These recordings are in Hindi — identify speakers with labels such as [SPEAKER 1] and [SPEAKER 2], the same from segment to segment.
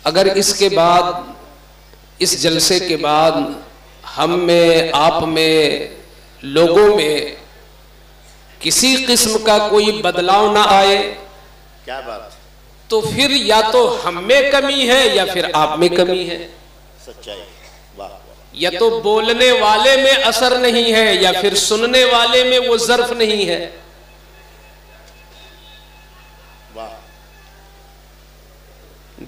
[SPEAKER 1] अगर इसके बाद, इस जलसे के बाद हम में, आप में, लोगों में किसी किस्म का कोई बदलाव ना आए,
[SPEAKER 2] क्या बात,
[SPEAKER 1] तो फिर या तो हम में कमी है या फिर आप में कमी है।
[SPEAKER 2] सच्चाई, वाह।
[SPEAKER 1] या तो बोलने वाले में असर नहीं है या फिर सुनने वाले में वो ज़र्फ नहीं है।
[SPEAKER 2] वाह।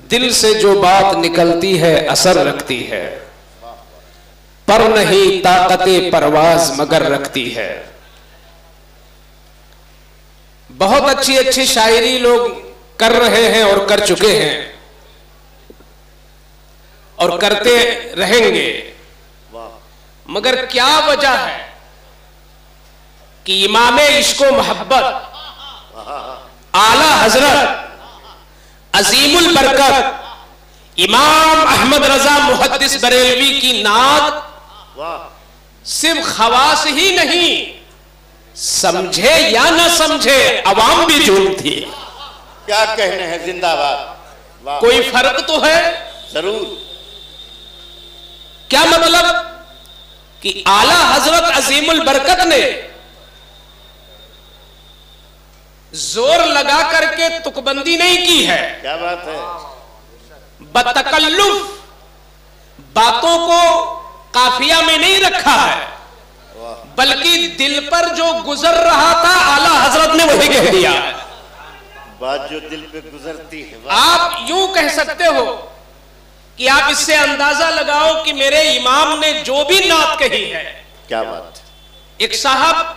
[SPEAKER 1] दिल से जो बात निकलती है असर रखती है, पर नहीं ताकते परवाज मगर रखती है। बहुत अच्छी अच्छी शायरी लोग कर रहे हैं और कर चुके हैं और करते रहेंगे, मगर क्या वजह है कि इमाम इश्को मोहब्बत आला हजरत अजीमुल बरकत इमाम अहमद रजा मुहद्दिस बरेलवी की नात सिर्फ खवास ही नहीं, समझे या ना समझे अवाम भी झूमती है।
[SPEAKER 2] क्या कहने हैं, जिंदाबाद।
[SPEAKER 1] कोई फर्क तो है
[SPEAKER 2] जरूर।
[SPEAKER 1] क्या मतलब कि आला हजरत अजीमुल बरकत ने जोर लगा करके तुकबंदी नहीं की है।
[SPEAKER 2] क्या बात है।
[SPEAKER 1] बतकल्लुफ बातों को काफिया में नहीं रखा है, बल्कि दिल पर जो गुजर रहा था आला हजरत ने वही कह दिया है।
[SPEAKER 2] बात जो दिल पे गुजरती है।
[SPEAKER 1] आप यूं कह सकते हो कि आप इससे अंदाजा लगाओ कि मेरे इमाम ने जो भी नात कही है।
[SPEAKER 2] क्या बात।
[SPEAKER 1] एक साहब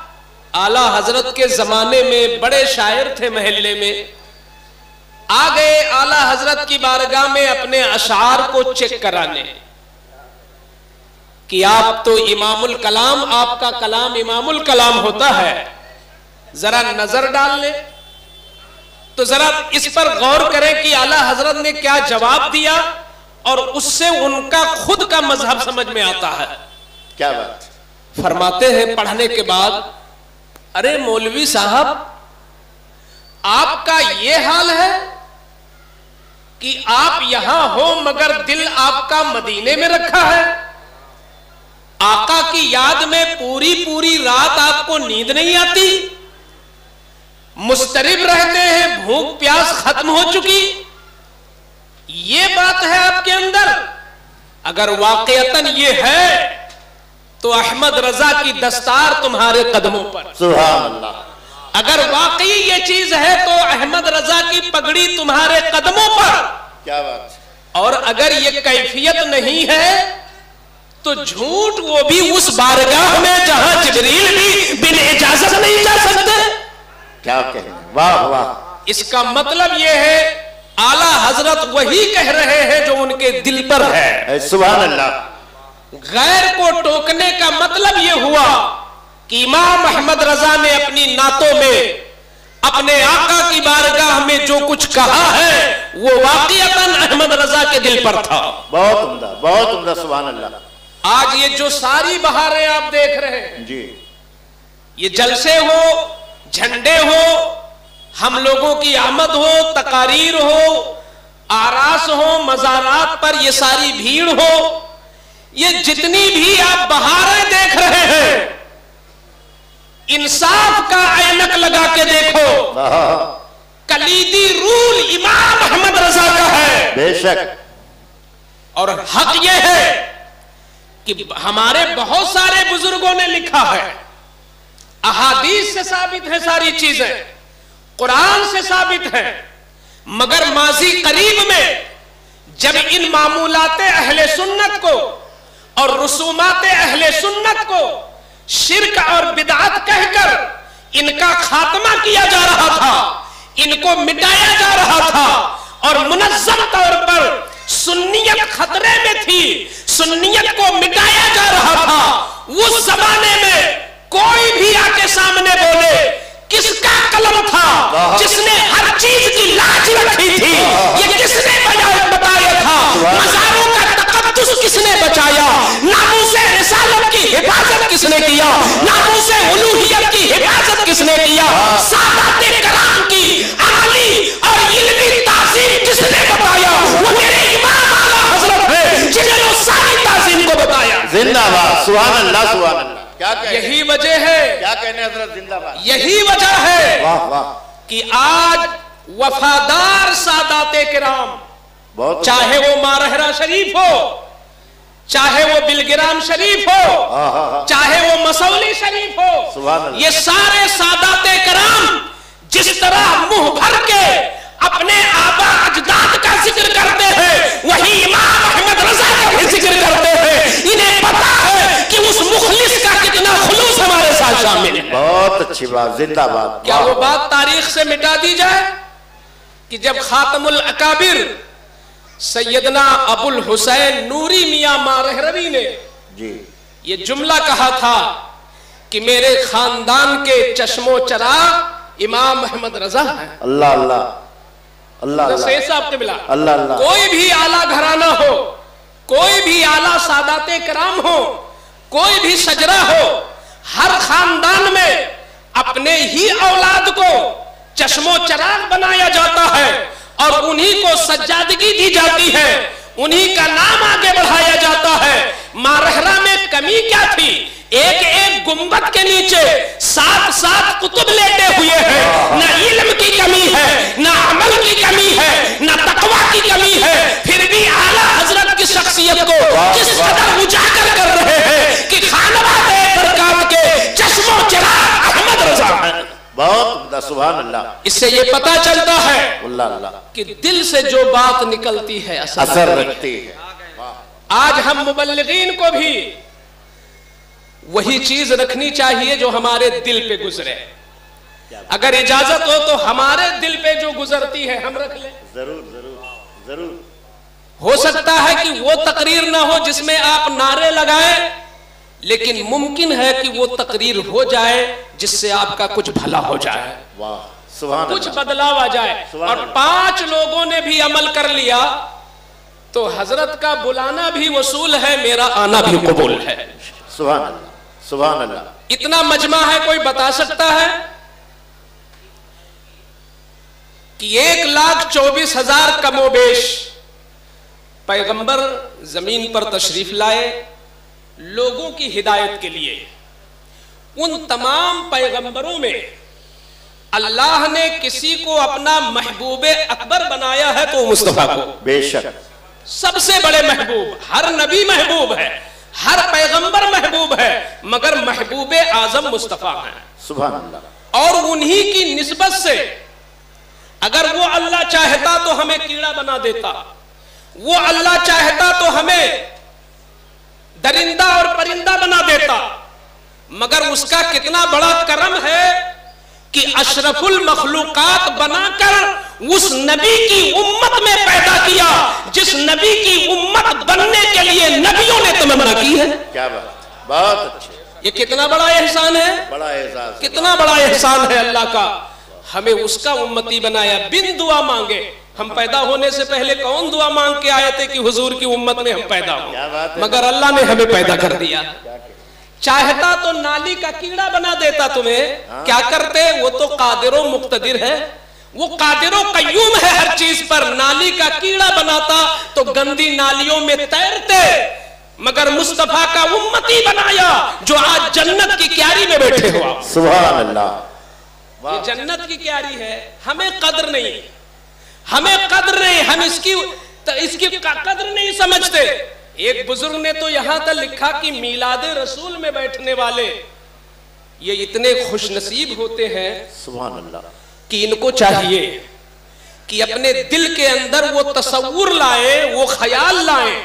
[SPEAKER 1] आला हजरत के जमाने में बड़े शायर थे, महल्ले में आ गए आला हजरत की बारगाह में अपने अशार को चेक कराने कि आप तो इमामुल कलाम, आपका कलाम इमामुल कलाम होता है, जरा नजर डाल ले। तो जरा इस पर गौर करें कि आला हजरत ने क्या जवाब दिया और उससे उनका खुद का मजहब समझ में आता है।
[SPEAKER 2] क्या बात।
[SPEAKER 1] फरमाते हैं पढ़ने के बाद, अरे मौलवी साहब, आपका ये हाल है कि आप यहां हो मगर दिल आपका मदीने में रखा है। आका की याद में पूरी पूरी रात आपको नींद नहीं आती, मुस्तरिब रहते हैं, भूख प्यास खत्म हो चुकी। ये बात है आपके अंदर। अगर वाकईतन ये है तो अहमद रजा की दस्तार तुम्हारे कदमों पर।
[SPEAKER 2] सुभान अल्लाह।
[SPEAKER 1] अगर वाकई ये चीज है तो अहमद रजा की पगड़ी तुम्हारे कदमों पर।
[SPEAKER 2] क्या बात।
[SPEAKER 1] और अगर ये कैफियत नहीं है तो झूठ वो भी उस बारगाह में जहां जिब्रील भी बिन इजाजत नहीं जा सकते।
[SPEAKER 2] क्या कहें, वाह वाह।
[SPEAKER 1] इसका मतलब ये है आला हजरत वही कह रहे हैं जो उनके दिल पर है।
[SPEAKER 2] सुभान अल्लाह।
[SPEAKER 1] गैर को टोकने का मतलब ये हुआ कि इमाम अहमद रजा ने अपनी नातों में अपने आका की बारगाह में जो कुछ कहा है वो वाकईतन अहमद रजा के दिल पर था।
[SPEAKER 2] बहुत उम्दा, बहुत उम्दा। सुभान अल्लाह।
[SPEAKER 1] आज ये जो सारी बहारें आप देख रहे हैं
[SPEAKER 2] जी,
[SPEAKER 1] ये जलसे हो, झंडे हो, हम लोगों की आमद हो, तकारीर हो, आरास हो, मज़ारात पर ये सारी भीड़ हो, ये जितनी भी आप बहारें देख रहे हैं, इंसाफ का ऐनक लगा के देखो, कलीदी रूल इमाम अहमद रजा का है।
[SPEAKER 2] बेशक।
[SPEAKER 1] और हक ये है कि हमारे बहुत सारे बुजुर्गों ने लिखा है, अहादीस से साबित है सारी चीजें, कुरान से साबित है, मगर माजी करीब में जब इन मामूलाते अहले सुन्नत को और रसूमाते अहले सुन्नत को शिर्क और बिदअत कहकर इनका खात्मा किया जा रहा था, इनको मिटाया जा रहा था और मुनज़्ज़म तौर पर सुन्नियत खतरे में थी, सुन्नियत को मिटाया जा रहा था, उस जमाने में कोई भी आके सामने बोले किसका कलम था जिसने हर चीज की लाज रखी थी, ये किसने बताया था, मज़ारों का तक़द्दुस किसने बचाया, नामूसे रिसालत की हिफाजत किसने किया, नामूसे उलूहियत की हिफाजत किसने किया, सादाते कराम की अमली और इल्मी ताज़ीम किसने बताया, वो मेरे इमाम
[SPEAKER 2] सुभान अल्लाह सुभान अल्लाह। क्या कहने,
[SPEAKER 1] यही वजह है,
[SPEAKER 2] क्या कहने हजरत जिंदाबाद,
[SPEAKER 1] यही वजह है
[SPEAKER 2] वाह वाह,
[SPEAKER 1] कि आज वफादार सादाते किराम,
[SPEAKER 2] बहुत
[SPEAKER 1] चाहे वो मारहरा शरीफ हो, चाहे वो बिलगिराम शरीफ हो, चाहे वो मसौली शरीफ हो,
[SPEAKER 2] सुभान अल्लाह,
[SPEAKER 1] ये सारे सादाते किराम जिस तरह मुंह भर के अपने आबा अजदाद का जिक्र करते हैं, वही इमाम अहमद रजा का भी जिक्र करते हैं। इन्हें पता है कि उस मुखलिस का कितना खुलूस हमारे साथ शामिल है।
[SPEAKER 2] बहुत अच्छी बात, जिंदाबाद।
[SPEAKER 1] क्या वो बात तारीख से मिटा दी जाए कि जब खातमुल अकाबिर सैयदना अबुल हुसैन नूरी मियां मारहरवी ने
[SPEAKER 2] जी
[SPEAKER 1] ये जुमला कहा था कि मेरे खानदान के चश्मो चराग इमाम अहमद रजा है।
[SPEAKER 2] अल्लाह अल्लाह अल्लाह
[SPEAKER 1] अल्लाह अल्लाह। कोई भी आला घराना हो, कोई भी आला सादाते कराम हो, कोई भी सजरा हो, हर खानदान में अपने ही औलाद को चश्मो चराग बनाया जाता है और उन्हीं को सज्जादगी दी जाती है, उन्हीं का नाम आगे बढ़ाया जाता है। मारहरा में कमी क्या थी? एक एक गुंबद के नीचे 7-7 कुतुब लेटे हुए हैं। ना इल्म की कमी है, ना अमल की कमी है, ना तकवा की कमी है, फिर भी आला हजरत की शख्सियत को किस कदर उजागर कर रहे हैं कि खानवादे बरकात के चश्मो चिराग अहमद रजा है।
[SPEAKER 2] बहुत सुभान अल्लाह।
[SPEAKER 1] इससे ये पता चलता है
[SPEAKER 2] अल्लाह अल्लाह
[SPEAKER 1] कि दिल से जो बात निकलती है
[SPEAKER 2] असर रखती है।
[SPEAKER 1] आज हम मुबल्लिगीन को भी वही चीज रखनी चाहिए जो हमारे दिल पे गुजरे। अगर इजाजत हो तो हमारे दिल पे जो गुजरती है हम रख लें।
[SPEAKER 2] जरूर जरूर जरूर।
[SPEAKER 1] हो सकता है कि वो तकरीर ना हो जिसमें आप नारे लगाएं, लेकिन मुमकिन है कि वो तकरीर हो जाए जिससे आपका कुछ भला हो जाए,
[SPEAKER 2] वाह सुभान
[SPEAKER 1] कुछ
[SPEAKER 2] अल्लाह।
[SPEAKER 1] बदलाव आ जाए। और 5 लोगों ने भी अमल कर लिया तो हजरत का बुलाना भी वसूल है, मेरा आना भी कबूल है।
[SPEAKER 2] सुभान अल्लाह सुभान अल्लाह।
[SPEAKER 1] इतना मजमा है, कोई बता सकता है कि 1,24,000 कमोबेश पैगंबर जमीन पर तशरीफ लाए लोगों की हिदायत के लिए। उन तमाम पैगंबरों में अल्लाह ने किसी को अपना महबूबे अकबर बनाया है तो मुस्तफा को।
[SPEAKER 2] बेशक
[SPEAKER 1] सबसे बड़े महबूब, हर नबी महबूब है, हर पैगंबर महबूब है, मगर महबूबे आजम मुस्तफा हैं।
[SPEAKER 2] सुभान अल्लाह।
[SPEAKER 1] और उन्हीं की निस्बत से अगर वो अल्लाह चाहता तो हमें कीड़ा बना देता, वो अल्लाह चाहता तो हमें दरिंदा और परिंदा बना देता, मगर उसका कितना बड़ा करम है कि अशरफुल मखलूकात बनाकर उस नबी की उम्मत में पैदा किया जिस नबी की उम्मत बनने के लिए नबियों ने तमन्ना की है।
[SPEAKER 2] क्या बात, बहुत अच्छे।
[SPEAKER 1] ये कितना बड़ा एहसान है,
[SPEAKER 2] बड़ा एहसास,
[SPEAKER 1] कितना बड़ा एहसान है अल्लाह का, हमें उसका उम्मती बनाया बिन दुआ मांगे। हम पैदा होने से पहले कौन दुआ मांग के आए थे कि हुजूर की उम्मत में हम पैदा हो, मगर अल्लाह ने हमें पैदा कर दिया। चाहता तो नाली का कीड़ा बना देता तुम्हें, क्या करते? वो तो कादिरो मुक्तदिर है, वो कादिरो कय्यूम है हर चीज पर। नाली का कीड़ा बनाता तो गंदी नालियों में तैरते, मगर मुस्तफा का उम्मती बनाया जो आज जन्नत की क्यारी में बैठे हुआ।
[SPEAKER 2] सुभान अल्लाह।
[SPEAKER 1] ये जन्नत की क्यारी है, हमें कद्र नहीं, हमें कद्र नहीं, हम इसकी कद्र नहीं समझते। एक बुजुर्ग ने तो यहां तक लिखा कि मीलादे रसूल में बैठने वाले ये इतने खुशनसीब होते हैं
[SPEAKER 2] सुभान अल्लाह
[SPEAKER 1] कि इनको चाहिए कि अपने दिल के अंदर वो तसव्वुर लाए, वो ख्याल लाए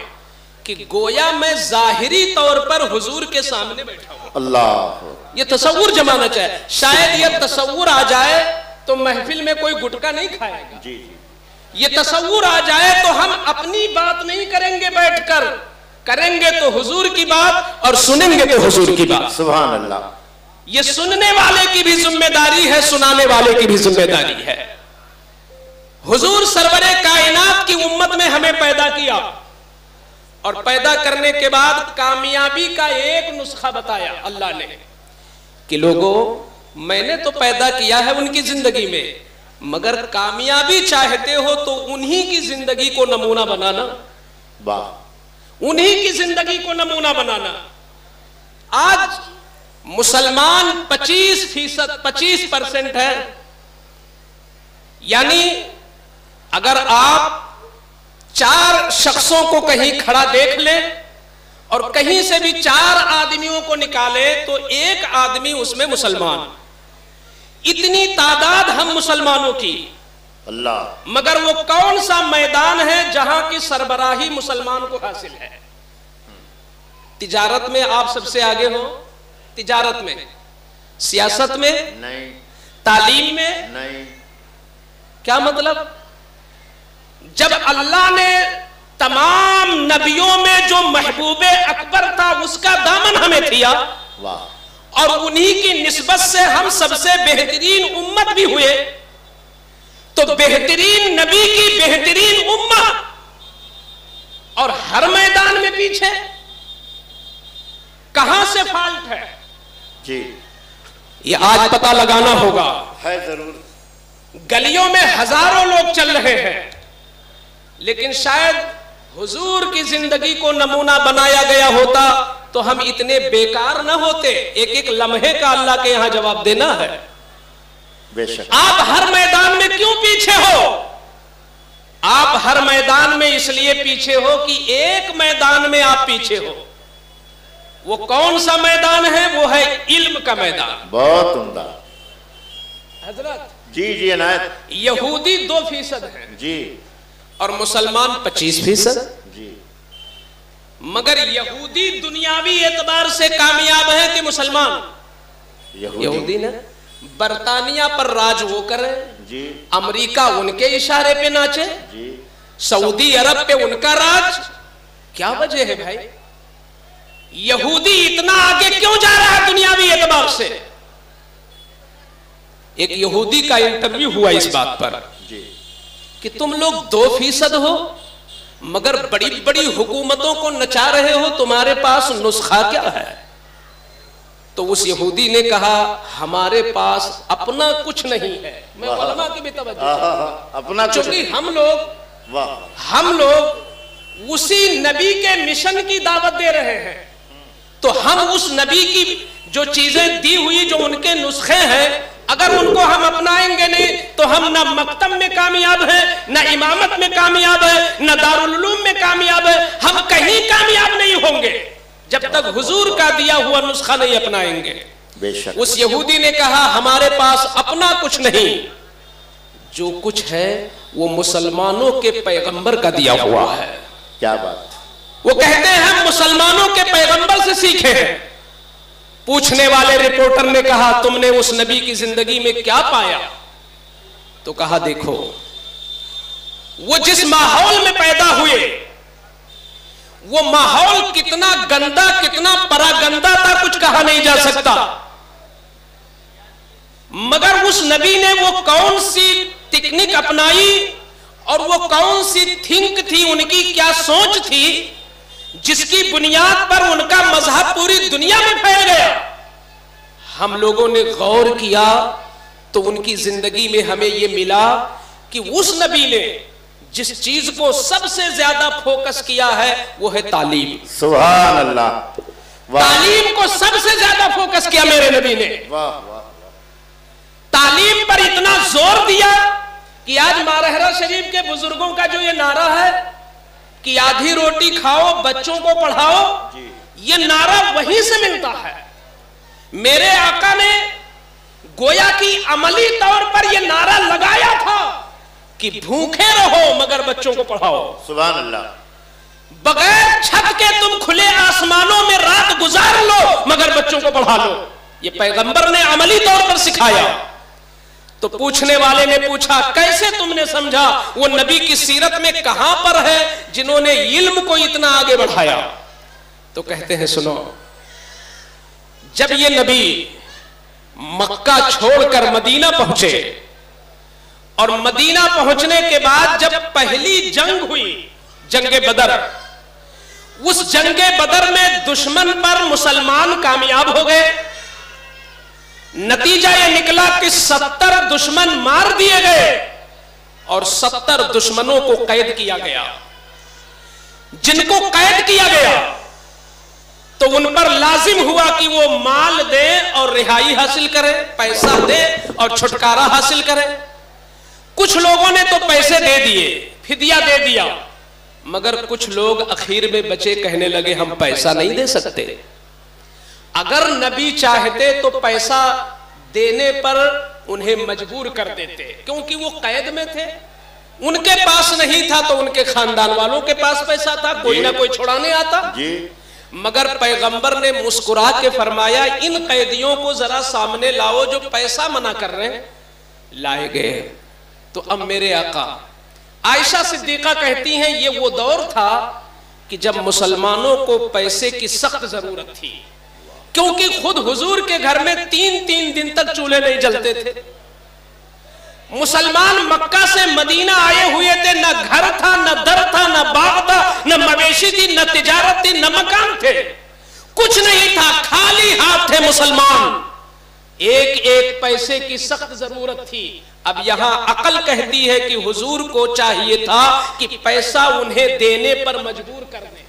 [SPEAKER 1] कि गोया मैं जाहिरी तौर पर हुजूर के सामने बैठा हूं।
[SPEAKER 2] अल्लाह,
[SPEAKER 1] ये तसव्वुर जमाना चाहिए। शायद ये तसव्वुर आ जाए तो महफिल में कोई गुटका नहीं खाएगा।
[SPEAKER 2] जी,
[SPEAKER 1] ये तसव्वुर आ जाए तो हम अपनी बात नहीं करेंगे बैठकर, करेंगे तो हुजूर की बात और सुनेंगे तो हुजूर की बात।
[SPEAKER 2] सुभान अल्लाह।
[SPEAKER 1] ये सुनने वाले की भी जिम्मेदारी है, सुनाने वाले की भी जिम्मेदारी है। हुजूर सरवरे कायनात की उम्मत में हमें पैदा किया और पैदा करने के बाद कामयाबी का एक नुस्खा बताया अल्लाह ने कि लोगों, मैंने तो पैदा किया है उनकी जिंदगी में, मगर कामयाबी चाहते हो तो उन्हीं की जिंदगी को नमूना बनाना,
[SPEAKER 2] वाह,
[SPEAKER 1] उन्हीं की जिंदगी को नमूना बनाना। आज मुसलमान 25% है। यानी अगर आप 4 शख्सों को कहीं खड़ा देख लें और कहीं से भी 4 आदमियों को निकाले तो एक आदमी उसमें मुसलमान। इतनी तादाद हम मुसलमानों की,
[SPEAKER 2] अल्लाह। मगर
[SPEAKER 1] वो कौन सा मैदान है जहां की सरबराही मुसलमान को हासिल है? तिजारत में आप सबसे आगे हो, तिजारत में, सियासत में
[SPEAKER 2] नहीं,
[SPEAKER 1] तालीम में
[SPEAKER 2] नहीं।
[SPEAKER 1] क्या मतलब? जब अल्लाह ने तमाम नबियों में जो महबूबे अकबर था उसका दामन हमें दिया,
[SPEAKER 2] वाह,
[SPEAKER 1] और उन्हीं की निस्बत से हम सबसे बेहतरीन उम्मत भी हुए, तो बेहतरीन नबी की बेहतरीन उम्मत और हर मैदान में पीछे, कहां से फॉल्ट है?
[SPEAKER 2] जी,
[SPEAKER 1] ये आज पता लगाना होगा।
[SPEAKER 2] है जरूर।
[SPEAKER 1] गलियों में हजारों लोग चल रहे हैं, लेकिन शायद हुजूर की जिंदगी को नमूना बनाया गया होता तो हम इतने बेकार न होते। एक एक लम्हे का अल्लाह के यहां जवाब देना है।
[SPEAKER 2] बेशक।
[SPEAKER 1] आप हर मैदान में क्यों पीछे हो? आप हर मैदान में इसलिए पीछे हो कि एक मैदान में आप पीछे हो। वो कौन सा मैदान है? वो है इल्म का मैदान।
[SPEAKER 2] बहुत उम्दा
[SPEAKER 1] हजरत।
[SPEAKER 2] जी जी अनायत।
[SPEAKER 1] यहूदी 2% है
[SPEAKER 2] जी,
[SPEAKER 1] और मुसलमान 25%।
[SPEAKER 2] जी।
[SPEAKER 1] मगर यहूदी दुनियावी एतबार से कामयाब है कि मुसलमान? यहूदी ने बरतानिया पर राज वो करे
[SPEAKER 2] जी,
[SPEAKER 1] अमेरिका उनके इशारे पे नाचे
[SPEAKER 2] जी,
[SPEAKER 1] सऊदी अरब पे उनका राज। क्या वजह है भाई? यहूदी इतना आगे क्यों जा रहा है दुनियावी एतबार से? एक यहूदी का इंटरव्यू हुआ इस बात पर
[SPEAKER 2] जी,
[SPEAKER 1] कि तुम लोग 2% हो मगर बड़ी बड़ी हुकूमतों को नचा रहे हो, तुम्हारे पास नुस्खा क्या है? तो उस यहूदी ने कहा हमारे पास अपना कुछ नहीं है। मैं उलमा की भी तवज्जो,
[SPEAKER 2] अपना
[SPEAKER 1] क्योंकि हम लोग उसी नबी के मिशन की दावत दे रहे हैं, तो हम उस नबी की जो चीजें दी हुई, जो उनके नुस्खे हैं, अगर उनको हम अपनाएंगे नहीं तो हम ना मकतब में कामयाब हैं, ना इमामत में कामयाब है, ना दारुल उलूम में कामयाब है। हम कहीं कामयाब नहीं होंगे जब तक हुजूर का दिया हुआ नुस्खा नहीं अपनाएंगे।
[SPEAKER 2] बेशक।
[SPEAKER 1] उस यहूदी ने कहा हमारे पास अपना कुछ नहीं, जो कुछ है वो मुसलमानों के पैगंबर का दिया हुआ है।
[SPEAKER 2] क्या बात।
[SPEAKER 1] वो कहते हैं हम मुसलमानों के पैगंबर से सीखे हैं। पूछने वाले रिपोर्टर ने कहा तुमने उस नबी की जिंदगी में क्या पाया? तो कहा देखो, वो जिस माहौल में पैदा हुए वो माहौल कितना गंदा, कितना परागंदा था, कुछ कहा नहीं जा सकता। मगर उस नबी ने वो कौन सी टेक्निक अपनाई और वो कौन सी थिंक थी, उनकी क्या सोच थी, जिसकी बुनियाद पर उनका मजहब पूरी दुनिया में फैल गया। हम लोगों ने गौर किया तो उनकी जिंदगी में हमें यह मिला कि उस नबी ने जिस चीज को सबसे ज्यादा फोकस किया है वो है तालीम।
[SPEAKER 2] सुभान अल्लाह।
[SPEAKER 1] तालीम को सबसे ज्यादा फोकस किया मेरे नबी ने।
[SPEAKER 2] वाह वाह।
[SPEAKER 1] तालीम पर इतना जोर दिया कि आज मारहरा शरीफ के बुजुर्गों का जो ये नारा है कि आधी रोटी खाओ बच्चों को पढ़ाओ, ये नारा वहीं से मिलता है। मेरे आका ने गोया कि अमली तौर पर यह नारा लगाया था कि भूखे रहो मगर बच्चों को पढ़ाओ।
[SPEAKER 2] सुभान अल्लाह।
[SPEAKER 1] बगैर छत के तुम खुले आसमानों में रात गुजार लो मगर बच्चों को पढ़ा लो। ये पैगंबर ने अमली तौर पर सिखाया। तो पूछने वाले ने पूछा कैसे तुमने समझा? वो नबी की सीरत में कहां पर है जिन्होंने इल्म को इतना आगे बढ़ाया? तो कहते हैं सुनो, जब ये नबी मक्का छोड़कर मदीना पहुंचे और मदीना पहुंचने के बाद जब पहली जंग हुई, जंगे बदर, उस जंगे बदर में दुश्मन पर मुसलमान कामयाब हो गए। नतीजा यह निकला कि 70 दुश्मन मार दिए गए और 70 दुश्मनों को कैद किया गया। जिनको कैद किया गया तो तो उन पर लाजिम हुआ कि वो माल दे और रिहाई हासिल करे, पैसा दे और छुटकारा हासिल करे। कुछ लोगों ने तो पैसे दे दिए, फिदिया दे दिया, मगर कुछ लोग आखिर में बचे, कहने लगे हम पैसा नहीं दे सकते। अगर नबी चाहते तो पैसा देने पर उन्हें मजबूर कर देते, क्योंकि वो कैद में थे, उनके पास नहीं था तो उनके खानदान वालों के पास पैसा था, कोई ना कोई छुड़ाने आता जी। मगर पैगंबर ने मुस्कुरा के फरमाया, इन कैदियों को जरा सामने लाओ जो पैसा मना कर रहे हैं। लाए गए। तो अब मेरे आका, आयशा सिद्दीका कहती हैं, ये वो दौर था कि जब मुसलमानों को पैसे की सख्त जरूरत थी, क्योंकि खुद हुजूर के घर में 3-3 दिन तक चूल्हे नहीं जलते थे। मुसलमान मक्का से मदीना आए हुए थे, न घर था, न दर था, न बाग था, न मवेशी थी, न तिजारत थी, न मकान थे, कुछ नहीं था, खाली हाथ थे मुसलमान। एक एक पैसे की सख्त जरूरत थी। अब यहां अकल कहती है कि हुजूर को चाहिए था कि पैसा उन्हें देने पर मजबूर कर दे,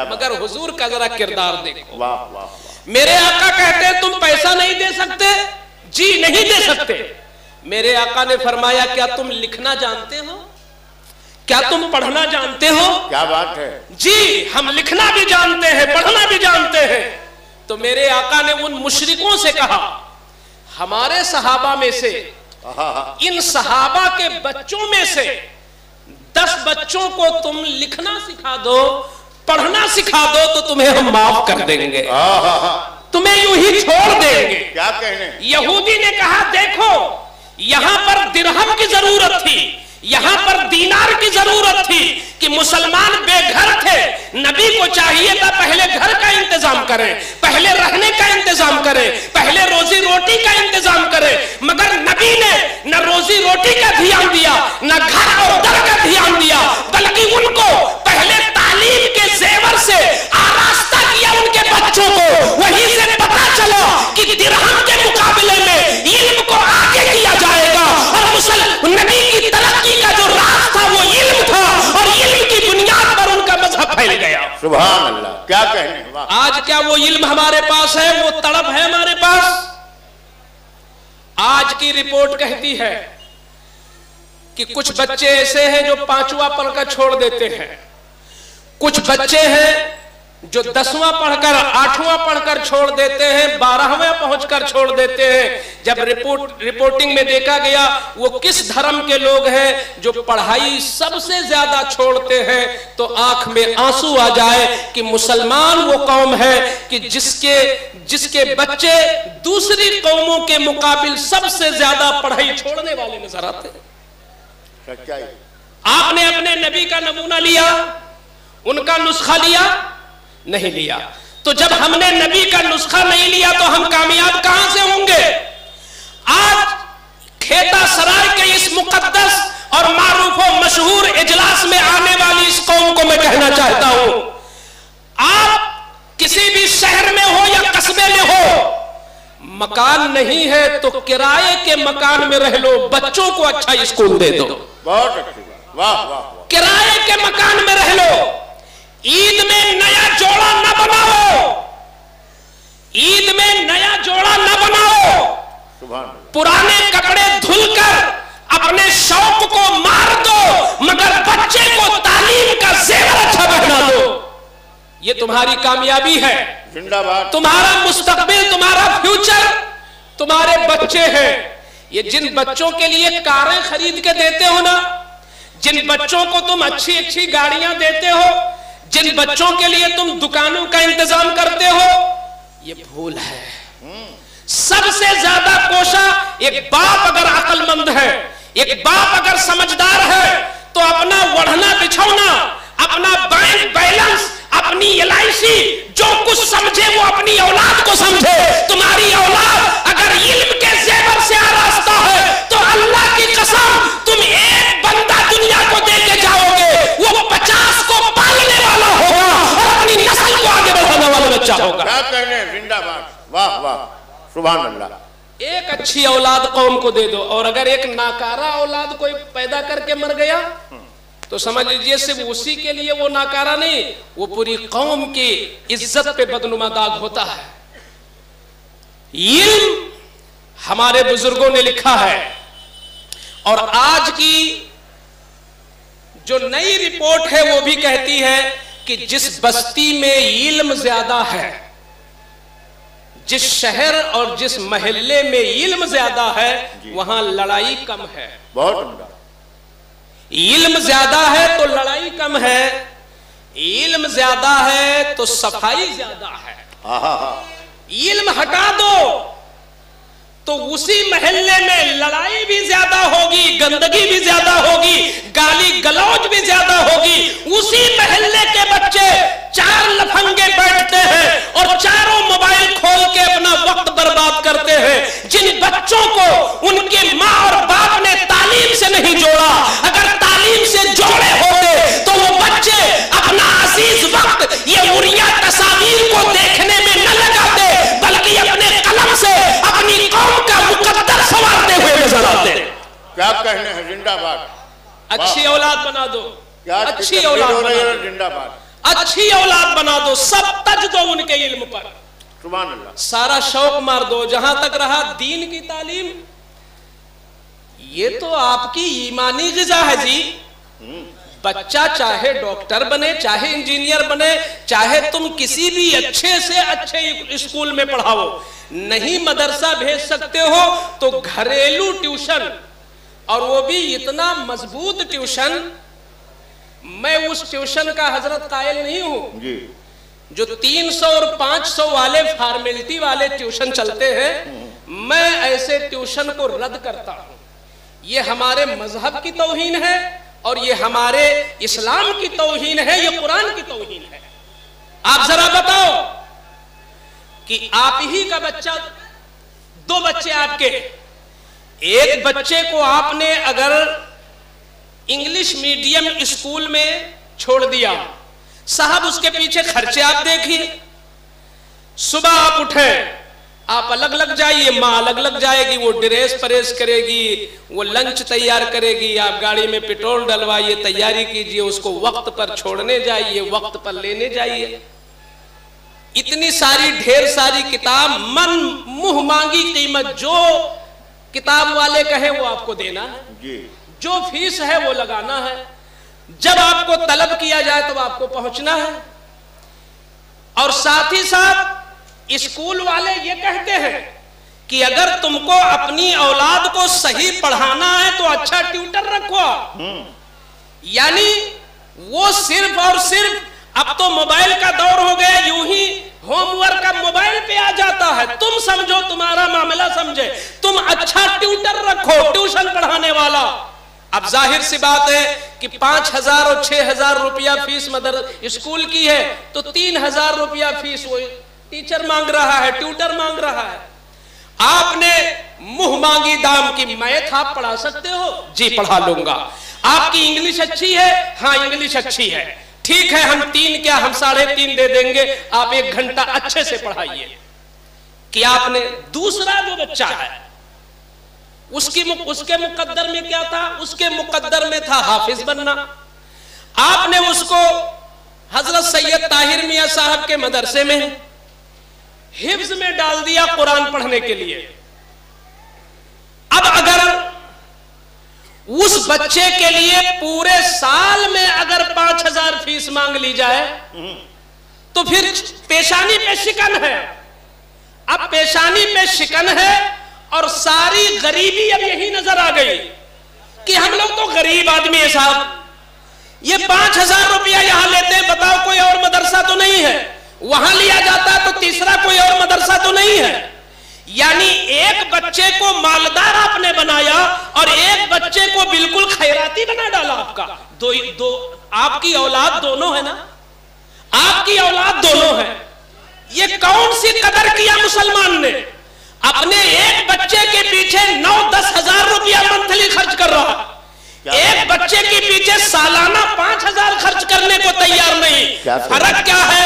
[SPEAKER 1] मगर हुजूर का जरा किरदार देखो। वाह वाह वाह। मेरे आका कहते हैं तुम पैसा नहीं दे सकते? जी नहीं दे सकते। मेरे आका ने फरमाया, क्या तुम लिखना जानते हो? क्या तुम पढ़ना जानते हो?
[SPEAKER 2] क्या बात है?
[SPEAKER 1] जी हम लिखना भी जानते हैं, पढ़ना भी जानते हैं। तो मेरे आका ने उन मुशरिकों से कहा, हमारे सहाबा में से, इन सहाबा के बच्चों में से 10 बच्चों को तुम लिखना सिखा दो, पढ़ना सिखा दो, तो तुम्हें हम माफ कर देंगे, तुम्हें यूं ही छोड़ देंगे।
[SPEAKER 2] क्या कहने?
[SPEAKER 1] यहूदी ने कहा, देखो यहां पर दिरहम की जरूरत थी, यहां पर दीनार की जरूरत थी कि मुसलमान बेघर थे, नबी को चाहिए था पहले घर का इंतजाम करें, पहले रहने का इंतजाम करें, पहले रोजी रोटी का इंतजाम करें, मगर नबी ने न रोजी रोटी का ध्यान दिया, न घर और दर का ध्यान दिया, बल्कि उनको पहले तालीम के जेवर से आरास्ता किया उनके बच्चों को। वहीं से पता चला कि दिरहम के मुकाबले में इल्म को आगे किया जाएगा, और नबी की तरक्की का जो राज था वो इल्म था, और इल्म की बुनियाद पर उनका मजहब फैल गया।
[SPEAKER 2] सुभान अल्लाह। क्या कहने?
[SPEAKER 1] आज क्या वो इल्म हमारे पास है, वो तड़प है हमारे पास? आज की रिपोर्ट कहती है कि कुछ बच्चे ऐसे हैं जो 5वां पढ़कर छोड़ देते हैं, कुछ बच्चे हैं जो 10वां पढ़कर 8वां पढ़कर छोड़ देते हैं, 12वें पहुंचकर छोड़ देते हैं। जब रिपोर्टिंग में देखा गया वो किस धर्म के लोग हैं जो पढ़ाई सबसे ज्यादा छोड़ते हैं, तो आंख में आंसू आ जाए कि मुसलमान वो कौम है कि जिसके बच्चे दूसरी कौमों के मुकाबिल सबसे ज्यादा पढ़ाई छोड़ने वाले नजर आते हैं। आपने अपने नबी का नमूना लिया, उनका नुस्खा लिया? नहीं लिया। तो जब हमने नबी का नुस्खा नहीं लिया तो हम कामयाब कहां से होंगे? आज खेता सराय के इस मुकद्दस और मारूफ और मशहूर इजलास में आने वाली इस कौम को मैं कहना चाहता हूं, आप किसी भी शहर में हो या कस्बे में हो, मकान नहीं है तो किराए के मकान में रह लो, बच्चों को अच्छा स्कूल दे दो।
[SPEAKER 2] बहुत अच्छी बात। वाह वाह।
[SPEAKER 1] किराए के मकान में रह लो, ईद में नया जोड़ा न बनाओ, ईद में नया जोड़ा न बनाओ, पुराने कपड़े धुलकर अपने शौक को मार दो, मगर बच्चे को तालीम का जेवर अच्छा पहना दो। ये तुम्हारी कामयाबी है,
[SPEAKER 2] जिंदाबाद।
[SPEAKER 1] तुम्हारा मुस्तकबिल, तुम्हारा फ्यूचर तुम्हारे बच्चे हैं। ये जिन बच्चों के लिए कारें खरीद के देते हो ना, जिन बच्चों को तुम अच्छी अच्छी गाड़ियां देते हो, जिन बच्चों के लिए तुम दुकानों का इंतजाम करते हो, ये भूल है। सबसे ज्यादा कोशा एक बाप अगर अक्लमंद है, एक बाप अगर समझदार है, तो अपना वढ़ना बिछौना, अपना बैंक बैलेंस, अपनी LIC जो कुछ समझे वो अपनी औलाद को समझे। तुम्हारी औलाद अगर इल्म के जेवर से आरास्ता है तो अल्लाह की कसम तुम एक बंदा दुनिया को दे के जाओगे, वो 50 को पालने वाला होगा और अपनी नस्ल को आगे बढ़ाने वाला बच्चा होगा।
[SPEAKER 2] क्या कहने? जिंदाबाद। वाह वाह। सुभान अल्लाह।
[SPEAKER 1] एक अच्छी औलाद कौम को दे दो, और अगर एक नाकारा औलाद कोई पैदा करके मर गया तो समझ लीजिए सिर्फ उसी के लिए वो नाकारा नहीं, वो पूरी कौम की इज्जत पे बदनुमा दाग होता है। इल्म हमारे बुजुर्गों ने लिखा है, और आज की जो नई रिपोर्ट है वो भी कहती है कि जिस बस्ती में इल्म ज्यादा है, जिस शहर और जिस महल्ले में इल्म ज्यादा है, वहां लड़ाई कम है।
[SPEAKER 2] बहुत
[SPEAKER 1] इल्म ज्यादा है तो लड़ाई कम है, इल्म ज्यादा है तो सफाई ज्यादा है। इल्म हटा दो तो उसी महल्ले में लड़ाई भी ज्यादा होगी, गंदगी भी ज्यादा होगी, गाली गलौज भी ज्यादा होगी। उसी महल्ले के बच्चे 4 लफंगे बैठते हैं और चारों मोबाइल खोल के अपना वक्त बर्बाद करते हैं। जिन बच्चों को उनके माँ और बाप ने तालीम से नहीं जोड़ा, अगर तालीम से जोड़े होते तो वो बच्चे अपना अजीज वक्त ये मुरिया तस्वीर को देखने में न लगाते, बल्कि अपने कलम से अपनी कौम का मुकद्दर संवारते हुए नजर आते।
[SPEAKER 2] क्या कहने हैं, जिंदाबाद।
[SPEAKER 1] अच्छी औलाद बना दो, अच्छी औलाद बना दो,
[SPEAKER 2] जिंदाबाद।
[SPEAKER 1] अच्छी औलाद बना दो, सब तज दो उनके इल्म पर,
[SPEAKER 2] सुभान अल्लाह।
[SPEAKER 1] सारा शौक मार दो। जहां तक रहा दीन की तालीम, ये तो आपकी ईमानी ग़िज़ा है जी। बच्चा चाहे डॉक्टर बने, चाहे इंजीनियर बने, चाहे तुम किसी भी अच्छे से अच्छे स्कूल में पढ़ाओ, नहीं मदरसा भेज सकते हो तो घरेलू ट्यूशन, और वो भी इतना मजबूत ट्यूशन। मैं उस ट्यूशन का हजरत कायल नहीं हूं जी, जो 300 और 500 वाले फॉर्मेलिटी वाले ट्यूशन चलते हैं। मैं ऐसे ट्यूशन को रद्द करता हूं। ये हमारे मजहब की तौहीन है और ये हमारे इस्लाम की तौहीन है, ये कुरान की तौहीन है। आप जरा बताओ कि आप ही का बच्चा, 2 बच्चे आपके, एक बच्चे को आपने अगर इंग्लिश मीडियम स्कूल में छोड़ दिया, साहब उसके पीछे खर्चे आप देखिए। सुबह आप उठे, आप अलग लग जाइए, माँ अलग लग जाएगी, वो ड्रेस प्रेस करेगी, वो लंच तैयार करेगी, आप गाड़ी में पेट्रोल डलवाइए, तैयारी कीजिए, उसको वक्त पर छोड़ने जाइए, वक्त पर लेने जाइए। इतनी सारी ढेर सारी किताब, मन मुंह मांगी कीमत, जो किताब वाले कहे वो आपको देना है, जो फीस है वो लगाना है, जब आपको तलब किया जाए तो आपको पहुंचना है। और साथ ही साथ स्कूल वाले ये कहते हैं कि अगर तुमको अपनी औलाद को सही पढ़ाना है तो अच्छा ट्यूटर रखो। यानी वो सिर्फ और सिर्फ, अब तो मोबाइल का दौर हो गया, यूं ही होमवर्क का मोबाइल पे आ जाता है। तुम समझो, तुम्हारा मामला समझे, तुम अच्छा ट्यूटर रखो, ट्यूशन पढ़ाने वाला। अब जाहिर सी बात है कि 5000 और 6000 रुपया फीस स्कूल की है, तो 3000 रुपया फीस वो टीचर मांग रहा है, ट्यूटर मांग रहा है। आपने मुंह मांगी दाम की मैथ आप पढ़ा सकते हो जी, पढ़ा लूंगा। आपकी इंग्लिश अच्छी है, हाँ इंग्लिश अच्छी है, ठीक है, हम 3 क्या हम 3.5 दे देंगे, आप 1 घंटा अच्छे से पढ़ाइए। कि आपने दूसरा जो बच्चा है उसके मुकद्दर में क्या था? उसके मुकद्दर में था हाफिज बनना। आपने उसको हजरत सैयद ताहिर मियां साहब के मदरसे में हिफ्ज में डाल दिया कुरान पढ़ने के लिए। अब अगर उस बच्चे के लिए पूरे साल में अगर 5000 फीस मांग ली जाए तो फिर पेशानी पे शिकन है। अब पेशानी पे शिकन है और सारी गरीबी अब यही नजर आ गई कि हम लोग तो गरीब आदमी है साहब, ये 5000 रुपया यहां लेते हैं, बताओ कोई और मदरसा तो नहीं है, वहां लिया जाता है तो तीसरा कोई और मदरसा तो नहीं है। यानी एक बच्चे को मालदार आपने बनाया और एक बच्चे को बिल्कुल खैराती बना डाला। आपका दो आपकी औलाद दोनों है ना, आपकी औलाद दोनों है। ये कौन सी कदर किया मुसलमान ने? अपने एक बच्चे के पीछे 9-10 हजार रुपया मंथली खर्च कर रहा, एक बच्चे के पीछे सालाना 5000 खर्च करने को तैयार नहीं। फर्क क्या है?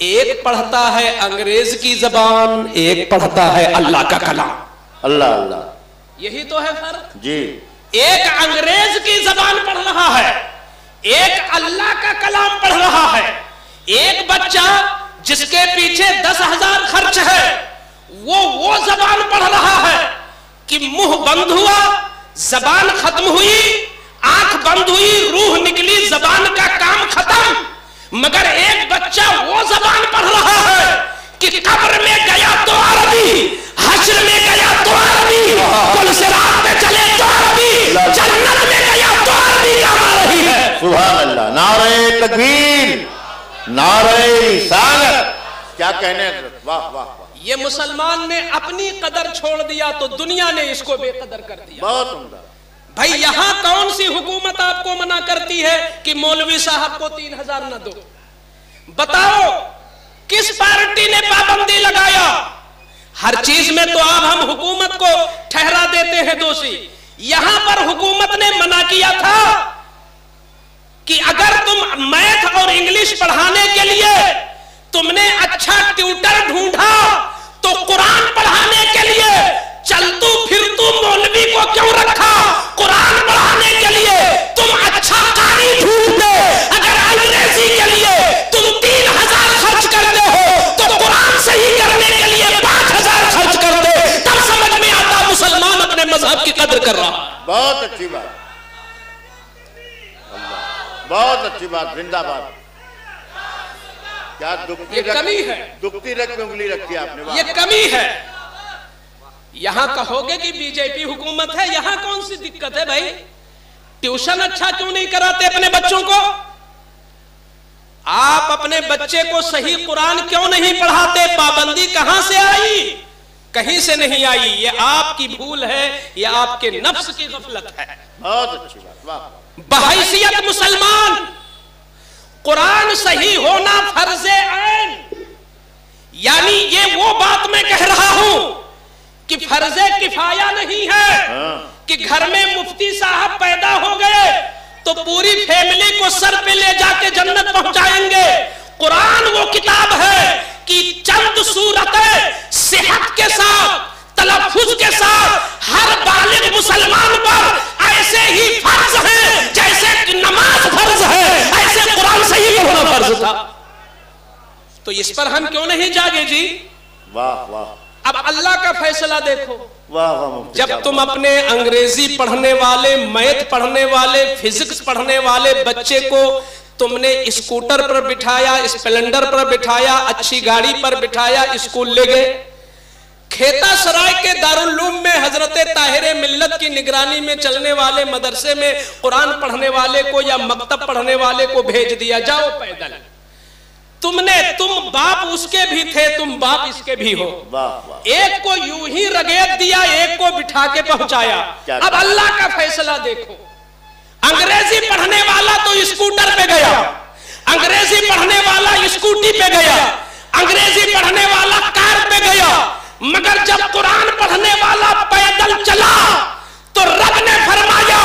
[SPEAKER 1] एक पढ़ता है अंग्रेज की जबान, एक पढ़ता है अल्लाह का कलाम।
[SPEAKER 2] अल्लाह अल्लाह,
[SPEAKER 1] यही तो है फर्क
[SPEAKER 2] जी।
[SPEAKER 1] एक अंग्रेज की जबान पढ़ रहा है, एक अल्लाह का कलाम पढ़ रहा है, एक बच्चा जिसके पीछे 10,000 खर्च है वो जबान पढ़ रहा है कि मुंह बंद हुआ, जबान खत्म हुई, आंख बंद हुई, रूह निकली, जबान का काम खत्म। मगर एक बच्चा वो जबान पढ़ रहा है कि कब्र में गया तो अरबी, हश्र में गया तो अरबी, पुलसिरात पे चले तो अरबी, जन्नत में गया तो अरबी कमा रही है।
[SPEAKER 2] सुभान अल्लाह, नारे तकबीर, नारे रिसालत, क्या कहने, वाह वाह वाह।
[SPEAKER 1] ये मुसलमान ने अपनी कदर छोड़ दिया तो दुनिया ने इसको बेकदर कर दिया।
[SPEAKER 2] बहुत उम्दा।
[SPEAKER 1] भाई यहां कौन सी हुकूमत आपको मना करती है कि मौलवी साहब को 3,000 न दो? बताओ किस पार्टी ने पाबंदी लगाया? हर चीज में तो अब हम हुकूमत को ठहरा देते हैं दोषी। यहां पर हुकूमत ने मना किया था कि अगर तुम मैथ और इंग्लिश पढ़ाने के लिए तुमने अच्छा ट्यूटर ढूंढा तो कुरान पढ़ाने के लिए चलतू फिरतू मौलवी को क्यों रखा? कुरान पढ़ाने के लिए तुम अच्छा कारी ढूंढते, अगर अंग्रेजी के लिए तुम 3,000 खर्च करते हो तो कुरान सही करने के लिए 5,000 खर्च करते, तब समझ में आता मुसलमान अपने मजहब की कदर कर रहा।
[SPEAKER 2] बहुत अच्छी बात, बहुत अच्छी बात, जिंदाबाद। क्या दुखती
[SPEAKER 1] कमी है,
[SPEAKER 2] दुखती रख में उंगली रखी आपने,
[SPEAKER 1] ये कमी है। यहां कहोगे कि बीजेपी हुकूमत है, यहां कौन सी दिक्कत है भाई? ट्यूशन अच्छा क्यों नहीं कराते अपने बच्चों को? आप अपने बच्चे को सही कुरान क्यों नहीं पढ़ाते? पाबंदी कहां से आई? कहीं से नहीं आई। ये आपकी भूल है, ये आपके नफ्स की गफलत है।
[SPEAKER 2] बहुत अच्छी बात, वाह।
[SPEAKER 1] बहैसियत मुसलमान कुरान सही होना फर्ज़े ऐन, यानी ये वो बात मैं कह रहा हूं कि फर्ज़े किफाया नहीं है कि घर में मुफ्ती साहब पैदा हो गए तो पूरी फैमिली को सर पे ले जाके जन्नत पहुंचाएंगे। कुरान वो किताब है कि चंद सूरतें सेहत के साथ, तलफ्फुज के साथ हर बालिग मुसलमान पर ऐसे ही फर्ज है जैसे नमाज फर्ज है, ऐसे कुरान सही पढ़ना फर्ज था। तो इस पर हम क्यों नहीं जागे जी?
[SPEAKER 2] वाह वाह।
[SPEAKER 1] अब अल्लाह का फैसला देखो।
[SPEAKER 2] वाह वाह।
[SPEAKER 1] जब तुम अपने अंग्रेजी पढ़ने वाले, मैथ पढ़ने वाले, फिजिक्स पढ़ने वाले बच्चे को तुमने स्कूटर पर बिठाया, स्प्लेंडर पर बिठाया, अच्छी गाड़ी पर बिठाया, स्कूल ले गए। खेता सराय के दारुल्लूम में हजरत ताहिर मिल्लत की निगरानी में चलने वाले मदरसे में कुरान पढ़ने वाले को या मकतब पढ़ने वाले को भेज दिया, जाओ पैदल। तुम बाप उसके भी थे, तुम बाप इसके भी हो। एक को यूं ही रगेत दिया, एक को बिठा के पहुंचाया। अब अल्लाह का फैसला देखो। अंग्रेजी पढ़ने वाला तो स्कूटर पे गया, अंग्रेजी पढ़ने वाला स्कूटी पे गया, अंग्रेजी पढ़ने वाला कार पे गया, मगर जब कुरान पढ़ने वाला पैदल चला तो रब ने फरमाया,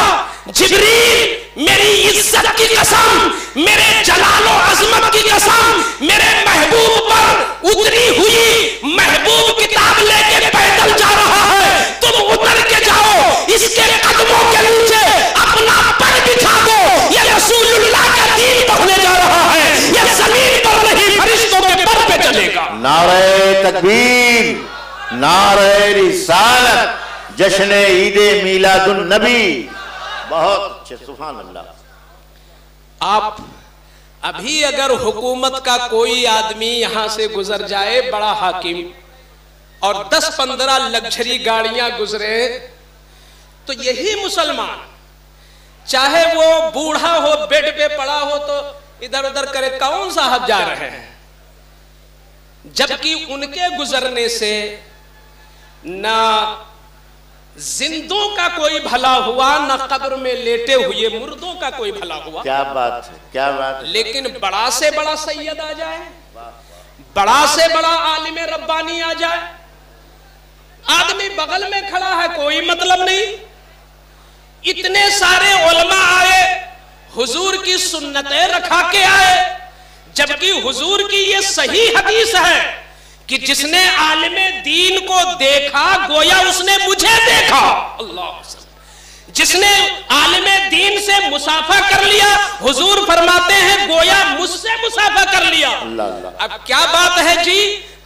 [SPEAKER 1] जिब्रील मेरी इज्जत की कसम, मेरे जलालो अजमत की कसम, मेरे महबूब पर उतरी हुई महबूब किताब लेके पैदल जा रहा है, तुम उतर के जाओ, इसके कदमों के नीचे अपना पर बिछा दो। ये रसूलुल्लाह का दीन पढ़ने जा रहा है, ये जमीन पर नहीं फरिश्तों के पर पे चलेगा।
[SPEAKER 2] नारे तकबीर, नारे रिसालत, जश्न ईदे मीलादुन नबी। बहुत अच्छे, सुभान अल्लाह।
[SPEAKER 1] आप अभी अगर हुकूमत का कोई आदमी यहां से गुजर जाए, बड़ा हाकिम, और 10-15 लग्जरी गाड़ियां गुजरे, तो यही मुसलमान, चाहे वो बूढ़ा हो, बेड पे पड़ा हो, तो इधर उधर करे, कौन साहब जा रहे हैं, जबकि उनके गुजरने से ना जिंदों का कोई भला हुआ, ना कब्र में लेटे हुए मुर्दों का कोई भला हुआ।
[SPEAKER 2] क्या बात है, क्या बात है।
[SPEAKER 1] लेकिन बड़ा से बड़ा सैयद आ जाए, बड़ा से बड़ा आलिम रब्बानी आ जाए, आदमी बगल में खड़ा है, कोई मतलब नहीं। इतने सारे उलमा आए, हुजूर की सुन्नतें रखा के आए, जबकि हुजूर की ये सही हदीस है कि जिसने आलिम दीन को देखा गोया उसने मुझे देखा। अल्लाह, जिसने आलिमे दीन से मुसाफा कर लिया, हुजूर फरमाते हैं गोया मुझसे मुसाफा कर लिया। अब क्या बात है जी,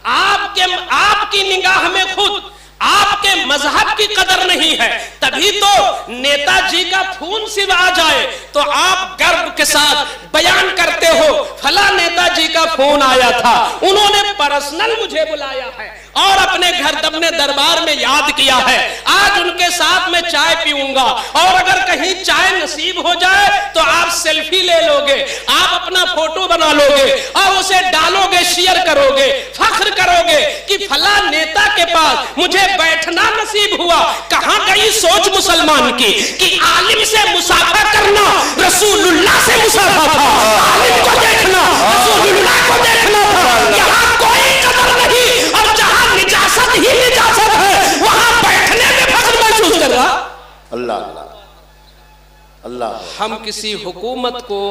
[SPEAKER 1] आपकी निगाह में खुद आपके मजहब की कदर नहीं है, तभी तो नेताजी का खून सिर्फ आ जाए तो आप गर्व के साथ बयान करते हो फला नेताजी का फोन आया था, उन्होंने पर्सनल मुझे बुलाया है और अपने घर अपने दरबार में याद किया है, आज उनके साथ में चाय पीऊंगा। और अगर कहीं चाय नसीब हो जाए तो आप सेल्फी ले लोगे, आप अपना फोटो बना लोगे और उसे डालोगे, शेयर करोगे, फख्र करोगे कि फला नेता के पास मुझे बैठना नसीब हुआ। कहां गई सोच मुसलमान की कि आलिम से मुसाफा करना रसूलुल्लाह से मुसाफा था, आलिम को देखना रसूलुल्लाह को देखना था। यहां कोई कदर नहीं और जहां निजासत ही निजासत है वहां बैठने में फख्र महसूस कर रहा।
[SPEAKER 2] अल्लाह अल्लाह।
[SPEAKER 1] हम किसी हुकूमत को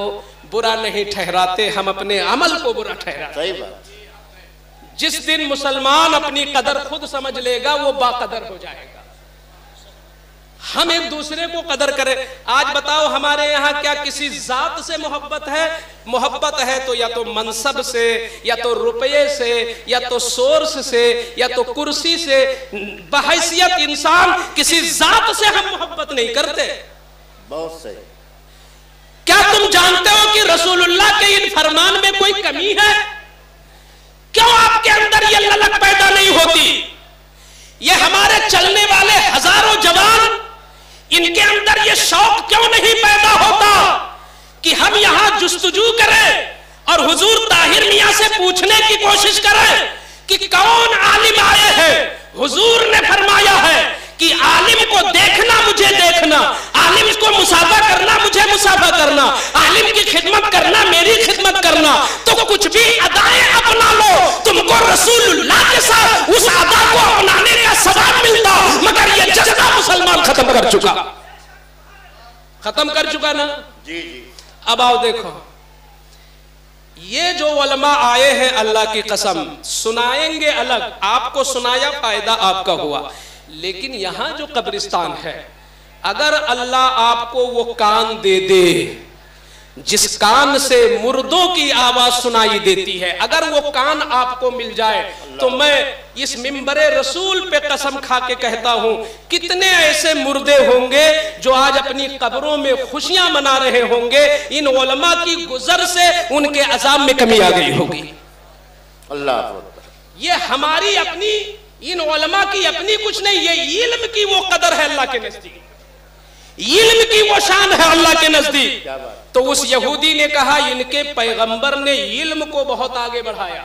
[SPEAKER 1] बुरा नहीं ठहराते, हम अपने अमल को बुरा ठहराते।
[SPEAKER 2] सही बात।
[SPEAKER 1] जिस दिन मुसलमान अपनी कदर खुद समझ लेगा वो बाकदर हो जाएगा। हम एक दूसरे को कदर करें। आज बताओ हमारे यहाँ क्या किसी जात से मोहब्बत है? मोहब्बत है तो या तो मनसब से, या तो रुपये से, या तो सोर्स से, या तो कुर्सी से। बहैसियत इंसान किसी जात से हम मोहब्बत नहीं करते।
[SPEAKER 2] बहुत सही।
[SPEAKER 1] क्या तुम जानते हो कि रसूलुल्लाह के इन फरमान में कोई कमी है? क्यों आपके अंदर ये ललक पैदा नहीं होती? ये हमारे चलने वाले हजारों जवान, इनके अंदर ये शौक क्यों नहीं पैदा होता कि हम यहां जुस्तजू करें और हुजूर ताहिर मियां से पूछने की कोशिश करें कि कौन आलिम आए हैं? हुजूर ने फरमाया है कि आलिम को देखना मुझे देखना, आलिम को मुसाफा करना मुझे मुसाफा करना, आलिम की खिदमत करना मेरी खिदमत करना। तो कुछ भी अदाएं अपना लो, तुमको रसूलुल्लाह के साथ उस अदा को अपनाने का सवाब मिलता, मगर ये जज्बा मुसलमान खत्म कर चुका ना
[SPEAKER 2] जी जी।
[SPEAKER 1] अब आओ देखो, ये जो उलमा आए हैं अल्लाह की कसम सुनाएंगे अलग, आपको सुनाया फायदा आपका हुआ, लेकिन यहां जो कब्रिस्तान है, अगर अल्लाह आपको वो कान दे दे जिस कान से मुर्दों की आवाज सुनाई देती है, अगर वो कान आपको मिल जाए तो मैं इस मिंबरे रसूल पे कसम खा के कहता हूं, कितने ऐसे मुर्दे होंगे जो आज अपनी कब्रों में खुशियां मना रहे होंगे, इन उलमा की गुजर से उनके अजाब में कमी आ गई होगी।
[SPEAKER 2] अल्लाह।
[SPEAKER 1] ये हमारी अपनी, इन उलमा की अपनी कुछ नहीं, ये इल्म की वो कदर है अल्लाह के नजदीक, इल्म की वो शान है अल्लाह के नजदीक। तो उस यहूदी ने कहा इनके पैगंबर ने इल्म को बहुत आगे बढ़ाया।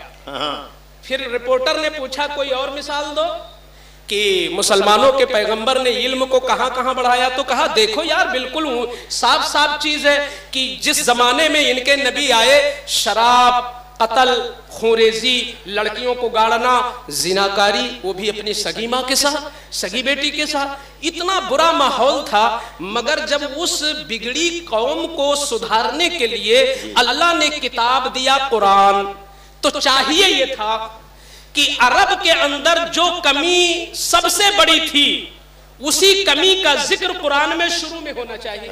[SPEAKER 1] फिर रिपोर्टर ने पूछा कोई और मिसाल दो कि मुसलमानों के पैगंबर ने इल्म को कहां कहां बढ़ाया। तो कहा देखो यार बिल्कुल साफ साफ चीज है कि जिस जमाने में इनके नबी आए, शराब, कत्ल, खूरेजी, लड़कियों को गाड़ना, जिनाकारी, वो भी अपनी सगी माँ के साथ, सगी बेटी के साथ, इतना बुरा माहौल था। मगर जब उस बिगड़ी कौम को सुधारने के लिए अल्लाह ने किताब दिया कुरान, तो चाहिए ये था कि अरब के अंदर जो कमी सबसे बड़ी थी उसी कमी का जिक्र कुरान में शुरू में होना चाहिए।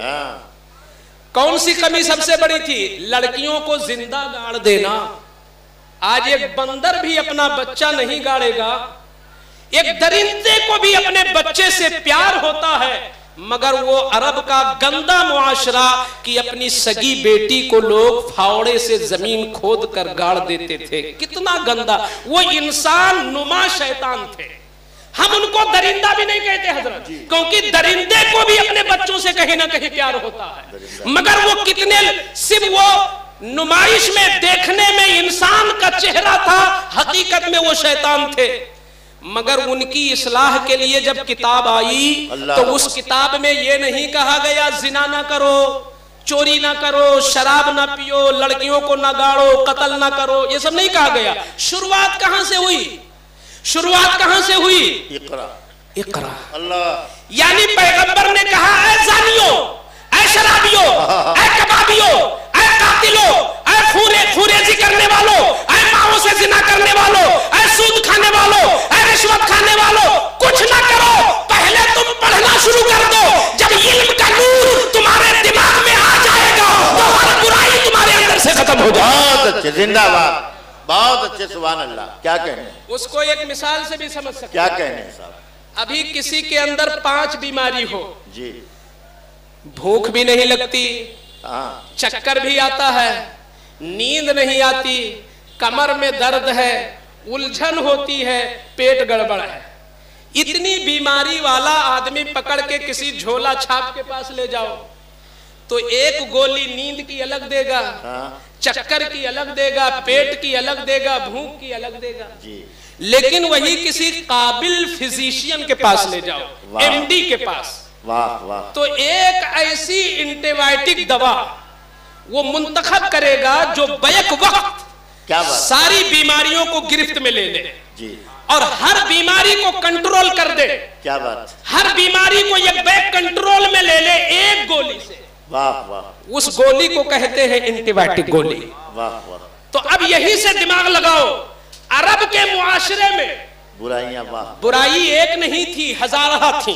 [SPEAKER 1] कौन सी कमी सबसे बड़ी थी? लड़कियों को जिंदा गाड़ देना। आज एक बंदर भी अपना बच्चा नहीं गाड़ेगा, एक दरिंदे को भी अपने बच्चे से प्यार होता है, मगर वो अरब का गंदा मुआशरा कि अपनी सगी बेटी को लोग फावड़े से जमीन खोद कर गाड़ देते थे। कितना गंदा! वो इंसान नुमा शैतान थे। हम उनको दरिंदा भी नहीं कहते हजरत, क्योंकि दरिंदे को भी अपने बच्चों से कहीं ना कहीं प्यार होता है, मगर वो कितने सिर्फ वो नुमाइश में देखने में इंसान का चेहरा था, हकीकत में वो शैतान थे। मगर उनकी इस्लाह के लिए जब किताब आई तो उस किताब में ये नहीं कहा गया जिना ना करो, चोरी ना करो, शराब ना पियो, लड़कियों को ना गाड़ो, कत्ल ना करो, ये सब नहीं कहा गया। शुरुआत कहां से हुई? शुरुआत कहां से हुई?
[SPEAKER 2] इकरा।
[SPEAKER 1] इकरा।
[SPEAKER 2] अल्लाह।
[SPEAKER 1] यानी पैगंबर ने कहा ऐ जानियों, ऐ शराबियों, ऐ कबाबियों, ऐ कातिलों, ऐ खूरेजी करने वालों, ऐ माओ से जिना करने वालों, ऐ सूद खाने वालों, ऐ रिश्वत खाने वालों, कुछ ना करो, पहले तुम पढ़ना शुरू कर दो। जब इल्म
[SPEAKER 2] जिंदाबाद, बहुत अच्छे, सुभान अल्लाह। क्या कहने,
[SPEAKER 1] उसको एक मिसाल से भी समझ सकते
[SPEAKER 2] क्या
[SPEAKER 1] हैं।
[SPEAKER 2] कहने साहब?
[SPEAKER 1] अभी किसी के अंदर 5 बीमारी हो
[SPEAKER 2] जी,
[SPEAKER 1] भूख भी नहीं लगती,
[SPEAKER 2] हाँ,
[SPEAKER 1] चक्कर भी आता है, नींद नहीं आती, कमर में दर्द है, उलझन होती है, पेट गड़बड़ है, इतनी बीमारी वाला आदमी पकड़ के किसी झोला छाप के पास ले जाओ तो एक गोली नींद की अलग देगा, चक्कर की अलग देगा, पेट की अलग देगा, भूख की अलग देगा
[SPEAKER 2] जी।
[SPEAKER 1] लेकिन वही किसी काबिल फिजिशियन के पास ले जाओ, एमडी के पास,
[SPEAKER 2] वाह वाह,
[SPEAKER 1] तो एक ऐसी एंटीबायोटिक दवा वो मुंतखब करेगा जो बैक वक्त
[SPEAKER 2] क्या बात,
[SPEAKER 1] सारी बीमारियों को गिरफ्त में ले ले
[SPEAKER 2] जी,
[SPEAKER 1] और हर बीमारी को कंट्रोल कर दे।
[SPEAKER 2] क्या बात,
[SPEAKER 1] हर बीमारी को ये बैक कंट्रोल में ले ले एक गोली से।
[SPEAKER 2] वाह वाह,
[SPEAKER 1] उस गोली को कहते हैं एंटीबायोटिक गोली।
[SPEAKER 2] वाह वाह।
[SPEAKER 1] तो अब यही से दिमाग लगाओ, अरब के मुआशरे में
[SPEAKER 2] बुराइयां, वाह,
[SPEAKER 1] बुराई एक नहीं थी, हजारा थी।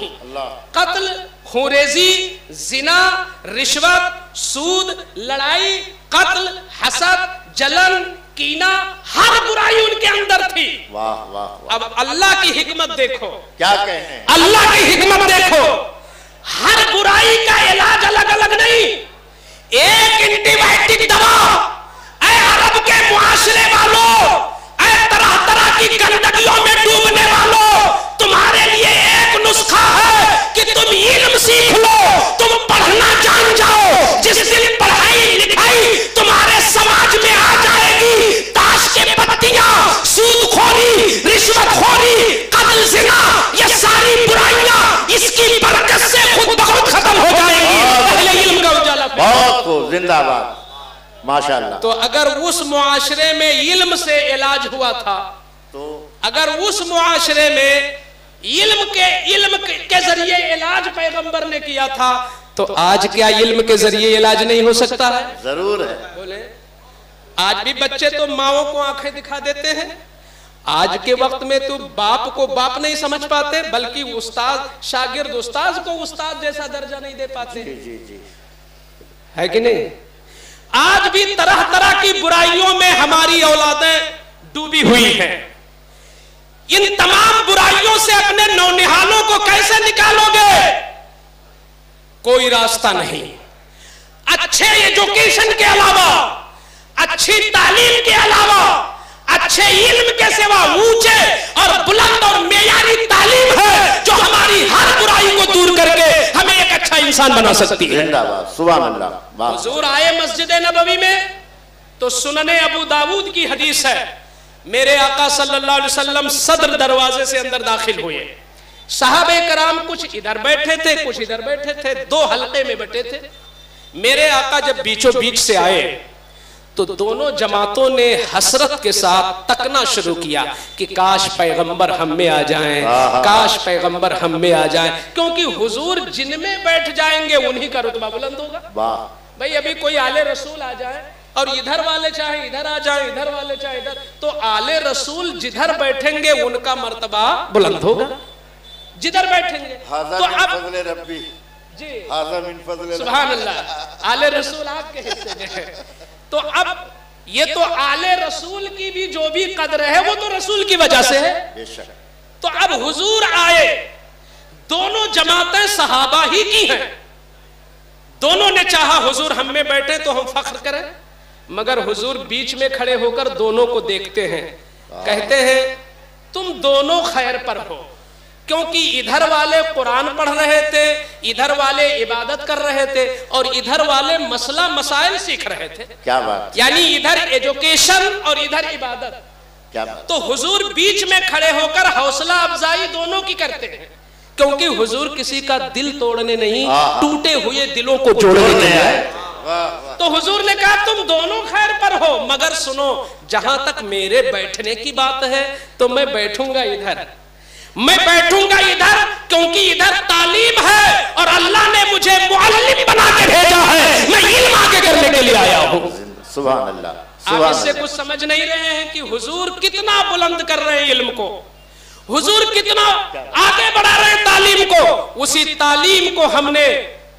[SPEAKER 1] कत्ल, खूरेजी, जिना, रिश्वत, सूद, लड़ाई, कत्ल, हसद, जलन, कीना, हर बुराई उनके अंदर थी।
[SPEAKER 2] वाह वाह।
[SPEAKER 1] अब अल्लाह की हिकमत देखो,
[SPEAKER 2] क्या कहने,
[SPEAKER 1] अल्लाह की हिकमत देखो, हर बुराई का इलाज अलग अलग नहीं, एक एंटीबायोटिक दवा। ऐ अरब के मुआशरे वालों, ऐ तरह तरह की गंदगियों में डूबने वालों, तुम्हारे लिए एक नुस्खा है कि तुम इल्म सीख लो, तुम पढ़ना जान जाओ। जिस दिन पढ़ाई लिखाई तुम्हारे समाज में आ जाएगी, ताश के पत्तियां, सूदखोरी, रिश्वतखोरी, कत्ल, जिना, ये सारी बुराइयां इसकी बरकत से खुद ब खुद खत्म हो जाएगी। पहले इल्म का उजाला,
[SPEAKER 2] बहुत खूब, जिंदाबाद, माशाअल्लाह।
[SPEAKER 1] तो अगर उस मुआशरे में इल्म से इलाज हुआ था,
[SPEAKER 2] तो
[SPEAKER 1] अगर उस मुआशरे में इल्म के जरिए इलाज पैगंबर ने किया था, तो आज क्या इल्म के जरिए इलाज नहीं हो सकता है?
[SPEAKER 2] जरूर है।
[SPEAKER 1] बोले, आज भी बच्चे तो माओ को आंखें दिखा देते हैं। आज के वक्त में तो बाप को बाप नहीं समझ पाते, बल्कि उस्ताद शागिर्द उस्ताद को उस्ताद जैसा दर्जा नहीं दे पाते।
[SPEAKER 2] जी जी जी,
[SPEAKER 1] है कि नहीं? आज भी तरह तरह की बुराइयों में हमारी औलादें डूबी हुई हैं। इन तमाम बुराइयों से अपने नौनिहालों को कैसे निकालोगे? कोई रास्ता नहीं। अच्छे एजुकेशन के अलावा, अच्छी तालीम के अलावा, अच्छे इल्म के सिवा ऊंचे और बुलंद और मेयारी तालीम है जो हमारी हर बुराई को दूर करके हमें एक अच्छा इंसान बना सकती है।
[SPEAKER 2] जिंदाबाद, सुभान अल्लाह।
[SPEAKER 1] हुजूर आए मस्जिद नबवी में तो सुनने अबू दाऊद की हदीस है, मेरे आका सल्लल्लाहु अलैहि वसल्लम सदर दरवाजे से अंदर दाखिल हुए। सहाबे कराम कुछ इधर बैठे थे, कुछ इधर बैठे थे, 2 हल्के में बैठे थे। मेरे आका जब बीचों बीच से आए तो दोनों जमातों ने हसरत के साथ तकना शुरू किया कि काश पैगंबर हम में आ जाएं, काश पैगंबर हम में आ जाएं, क्योंकि हुजूर जिनमें बैठ जाएंगे उन्हीं का रुतबा बुलंद होगा। भाई अभी कोई आले रसूल आ जाए और इधर वाले चाहे इधर आ जाए, इधर वाले चाहे इधर, तो आले रसूल जिधर बैठेंगे उनका मर्तबा बुलंद होगा, जिधर बैठेंगे। तो अब
[SPEAKER 2] रब्बी
[SPEAKER 1] जी,
[SPEAKER 2] सुभान
[SPEAKER 1] अल्लाह, आले रसूल आपके हिस्से में है। तो अब ये तो आले रसूल की भी जो भी कदर है वो तो रसूल की वजह से है।
[SPEAKER 2] बेशक।
[SPEAKER 1] तो अब हुजूर आए, दोनों जमातें सहाबा ही की हैं, दोनों ने चाहा हुजूर हम में बैठे तो हम फख्र करें, मगर हुजूर बीच में खड़े होकर दोनों को देखते हैं, कहते हैं तुम दोनों खैर पर हो, क्योंकि इधर वाले कुरान पढ़ रहे थे, इधर वाले इबादत कर रहे थे और इधर वाले मसला मसाइल सीख रहे थे।
[SPEAKER 2] क्या बात,
[SPEAKER 1] यानी इधर एजुकेशन और इधर इबादत।
[SPEAKER 2] क्या बात।
[SPEAKER 1] तो हुजूर बीच में खड़े होकर हौसला अफजाई दोनों की करते हैं, क्योंकि हुजूर किसी का दिल तोड़ने नहीं, टूटे हुए दिलों को जोड़ने के लिए आए। तो हुजूर ने कहा तुम दोनों खैर पर हो, मगर सुनो, जहां तक मेरे बैठने की बात है तो मैं बैठूंगा इधर, मैं बैठूंगा इधर, क्योंकि इधर तालीम है और अल्लाह ने मुझे मुअल्लिम बना के भेजा है, मैं इल्म आगे करने के लिए आया हूं।
[SPEAKER 2] सुभान अल्लाह।
[SPEAKER 1] आप इससे कुछ समझ नहीं रहे हैं कि हुजूर कितना बुलंद कर रहे हैं इल्म को, हुजूर कितना आगे बढ़ा रहे हैं तालीम को। उसी तालीम को हमने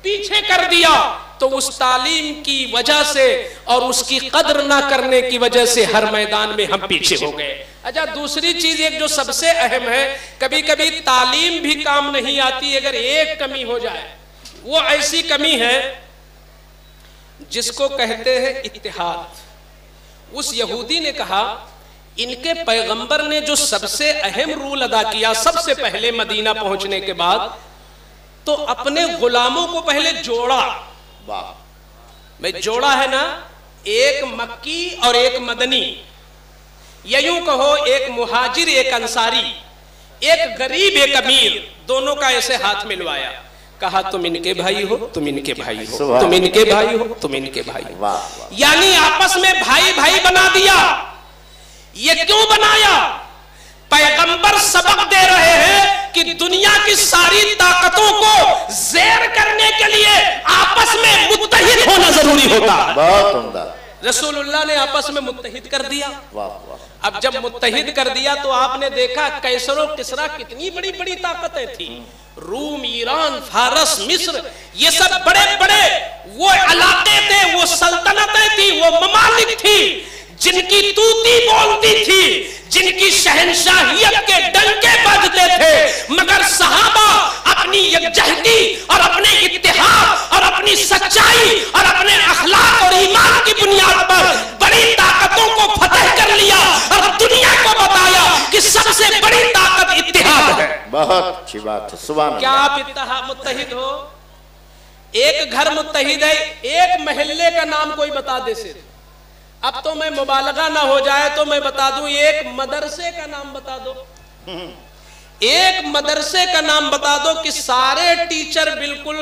[SPEAKER 1] पीछे कर दिया, तो उस तालीम की वजह से और उसकी कद्र ना करने की वजह से हर मैदान में हम पीछे हो गए। अच्छा, दूसरी चीज एक जो सबसे अहम है, कभी कभी तालीम भी काम नहीं आती अगर एक कमी हो जाए। वो ऐसी कमी है जिसको कहते हैं इत्तिहाद। उस यहूदी ने कहा इनके पैगंबर ने जो सबसे अहम रूल अदा किया सबसे पहले मदीना पहुंचने के बाद, तो अपने गुलामों को पहले जोड़ा। भाई जोड़ा है ना, एक मक्की और एक मदनी, या यूं कहो एक मुहाजिर एक अंसारी, एक गरीब एक अमीर, दोनों का ऐसे हाथ मिलवाया। कहा तुम इनके भाई हो, तुम इनके भाई हो, तुम इनके भाई हो, तुम इनके भाई हो। यानी आपस में भाई भाई बना दिया। ये क्यों बनाया? पैगंबर सबक दे रहे हैं कि दुनिया की सारी ताकतों को ज़ेर करने के लिए आपस में मुत्तहिद होना जरूरी होता है। बहुत उम्दा। रसूलुल्लाह ने आपस में मुत्तहिद कर दिया। अब जब मुत्तहिद कर दिया तो आपने देखा कैसर और किसरा कितनी बड़ी बड़ी ताकतें थी। रूम, ईरान, फारस, मिस्र, ये सब बड़े बड़े वो इलाके थे, वो सल्तनतें थी, वो ममालिक थी जिनकी तूती बोलती थी, जिनकी शहंशाहियत के डंके बजते थे। मगर सहाबा अपनी यकजहती और अपने इत्तेहाद और अपनी सच्चाई और अपने अखलाक और ईमान की बुनियाद पर बड़ी ताकतों को फतह कर लिया और दुनिया को बताया कि सबसे बड़ी ताकत इत्तेहाद है। बहुत अच्छी बात है। सुभान अल्लाह। क्या आप इत्तेहाद मुत्तहिद हो? एक घर मुत्तहिद है, एक महल्ले का नाम कोई बता दे सिर्फ। अब तो मैं मुबालगा ना हो जाए तो मैं बता दूं, एक मदरसे का नाम बता दो, एक मदरसे का नाम बता दो कि सारे टीचर बिल्कुल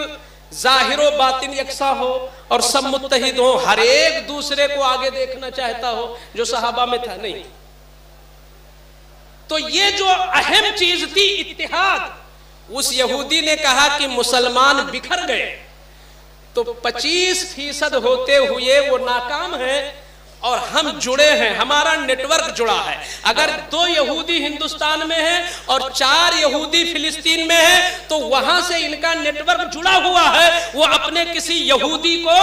[SPEAKER 1] जाहिरो बातिन यकसा हो और सब मुत्तहिद हो, हर एक दूसरे को आगे देखना चाहता हो, जो सहाबा में था नहीं। तो ये जो अहम चीज थी इत्तिहाद, उस यहूदी ने कहा कि मुसलमान बिखर गए तो 25% होते हुए वो नाकाम है और हम जुड़े हैं, हमारा नेटवर्क जुड़ा है। अगर 2 यहूदी हिंदुस्तान में हैं और 4 यहूदी फिलिस्तीन में हैं तो वहां से इनका नेटवर्क जुड़ा हुआ है। वो अपने किसी यहूदी को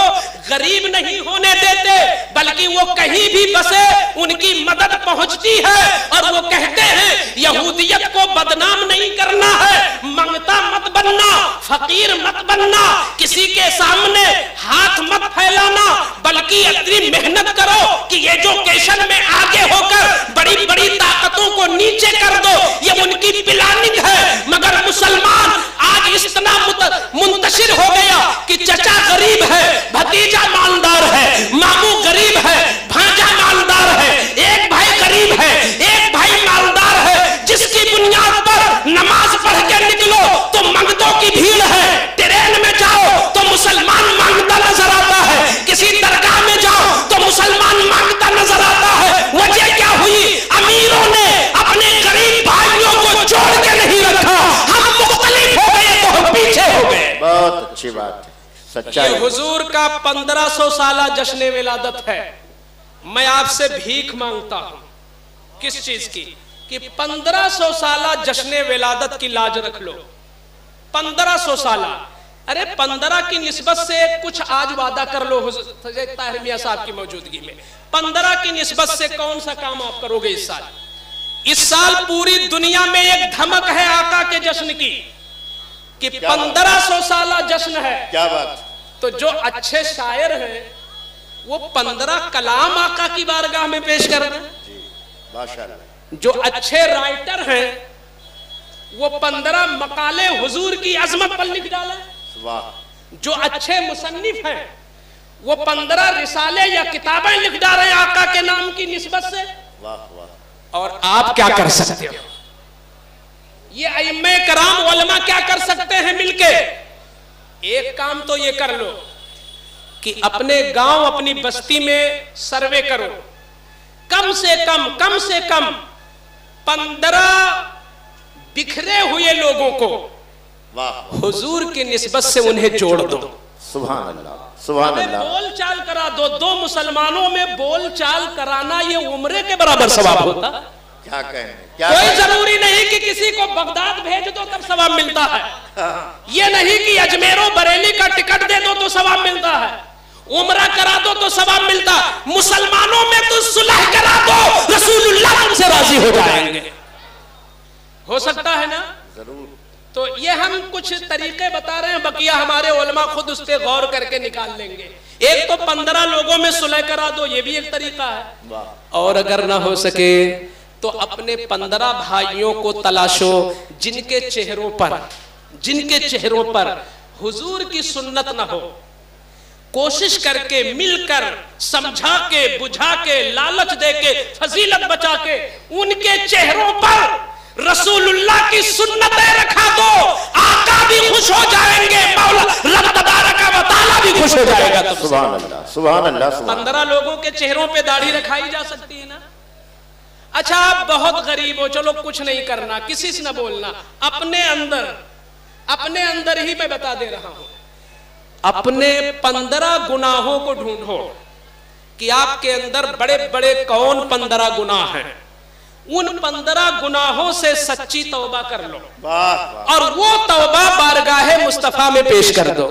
[SPEAKER 1] गरीब नहीं होने देते, बल्कि वो कहीं भी बसे उनकी मदद पहुंचती है। और वो कहते हैं यहूदियत को बदनाम नहीं करना है, मंगता मत बनना, फकीर मत बनना, किसी के सामने हाथ मत फैलाना, बल्कि इतनी मेहनत करो कि एजुकेशन में आगे होकर बड़ी बड़ी ताकतों को नीचे कर दो। ये उनकी प्लानिंग है। मगर मुसलमान आज इतना मुंतशिर हो गया कि चचा गरीब है, भतीजा मालदार है, मामू गरीब है, भांजा मालदार है, एक भाई गरीब है, एक भाई मालदार है, जिसकी बुनियाद पर नमाज पढ़ के निकलो तो मंगतों की भीड़ है। ट्रेन में जाओ तो मुसलमान मांगता नजर आता है, किसी दरगाह में जाओ तो मुसलमान मांगता नजर आता है। वजह क्या हुई? अमीरों ने अपने गरीब भाइयों को जोड़ के नहीं रखा। हम मुख्तलिफ हो गए तो हम पीछे हो गए। बहुत अच्छी बात है, सच्चाई। हुजूर का 1500 साला जश्न विलादत है। मैं आपसे भीख मांगता हूं, किस चीज की? कि 1500 साला जश्न विलादत की लाज रख लो। 1500 साला, अरे 15 की निस्बत से कुछ आज वादा कर लो ताहिर मियां साहब की मौजूदगी में। 15 की निस्बत से कौन सा काम आप करोगे इस साल? इस साल पूरी दुनिया में एक धमक है आका के जश्न की कि 1500 साला जश्न है। क्या बात? तो जो अच्छे शायर हैं वो 15 कलाम आका की बारगाह में पेश कर रहे हैं। जो अच्छे राइटर हैं वो 15 मकाले हुजूर की अजमत पर लिख डाले। जो अच्छे मुसन्निफ हैं वो 15 रिसाले या किताबें लिख डाले आका के नाम की निस्बत से। और आप क्या कर सकते हो? ये अइम्मे कराम उलमा क्या कर सकते हैं मिलके? एक काम तो ये कर लो कि अपने गांव अपनी बस्ती में सर्वे करो, कम से कम 15 बिखरे हुए लोगों को हुजूर की निस्बत से उन्हें जोड़ दो। सुभान अल्लाह, सुभान अल्लाह। बोल चाल करा दो। 2 मुसलमानों में बोल चाल कराना ये उम्रे के बराबर सवाब होता। क्या कहने? कोई जरूरी नहीं कि किसी को बगदाद भेज दो तब सवाब मिलता है। ये नहीं कि अजमेरो बरेली का टिकट दे दो तो सवाब मिलता है, उम्रा करा दो तो सवाब मिलता। मुसलमानों में तो सुलह करा दो, रसूलुल्लाह तुमसे राजी हो जाएंगे। हो सकता है ना?
[SPEAKER 2] जरूर।
[SPEAKER 1] तो ये हम कुछ तरीके बता रहे हैं, बकिया हमारे उलमा खुद उस पर गौर करके निकाल लेंगे। एक तो 15 लोगों में सुलह करा दो, ये भी एक तरीका है। और अगर ना हो सके तो अपने 15 भाइयों को तलाशो जिनके चेहरों पर हुजूर की सुन्नत ना हो। कोशिश करके मिलकर समझा के बुझा के लालच दे के फजीलत बचा के उनके चेहरों पर रसूलुल्लाह की सुन्नतें रखा दो। आका भी खुश हो जाएंगे, मौला रब तबारक व तआला भी खुश हो जाएगा। तो
[SPEAKER 2] सुभान अल्लाह, सुभान अल्लाह।
[SPEAKER 1] 15 लोगों के चेहरों पे दाढ़ी रखाई जा सकती है ना? अच्छा, आप बहुत गरीब हो, चलो कुछ नहीं करना, किसी से ना बोलना, अपने अंदर ही मैं बता दे रहा हूं, अपने 15 गुनाहों को ढूंढो कि आपके अंदर बड़े बड़े कौन 15 गुनाह हैं। उन 15 गुनाहों से सच्ची तौबा कर लो और वो तौबा बारगाहे मुस्तफा में पेश कर दो।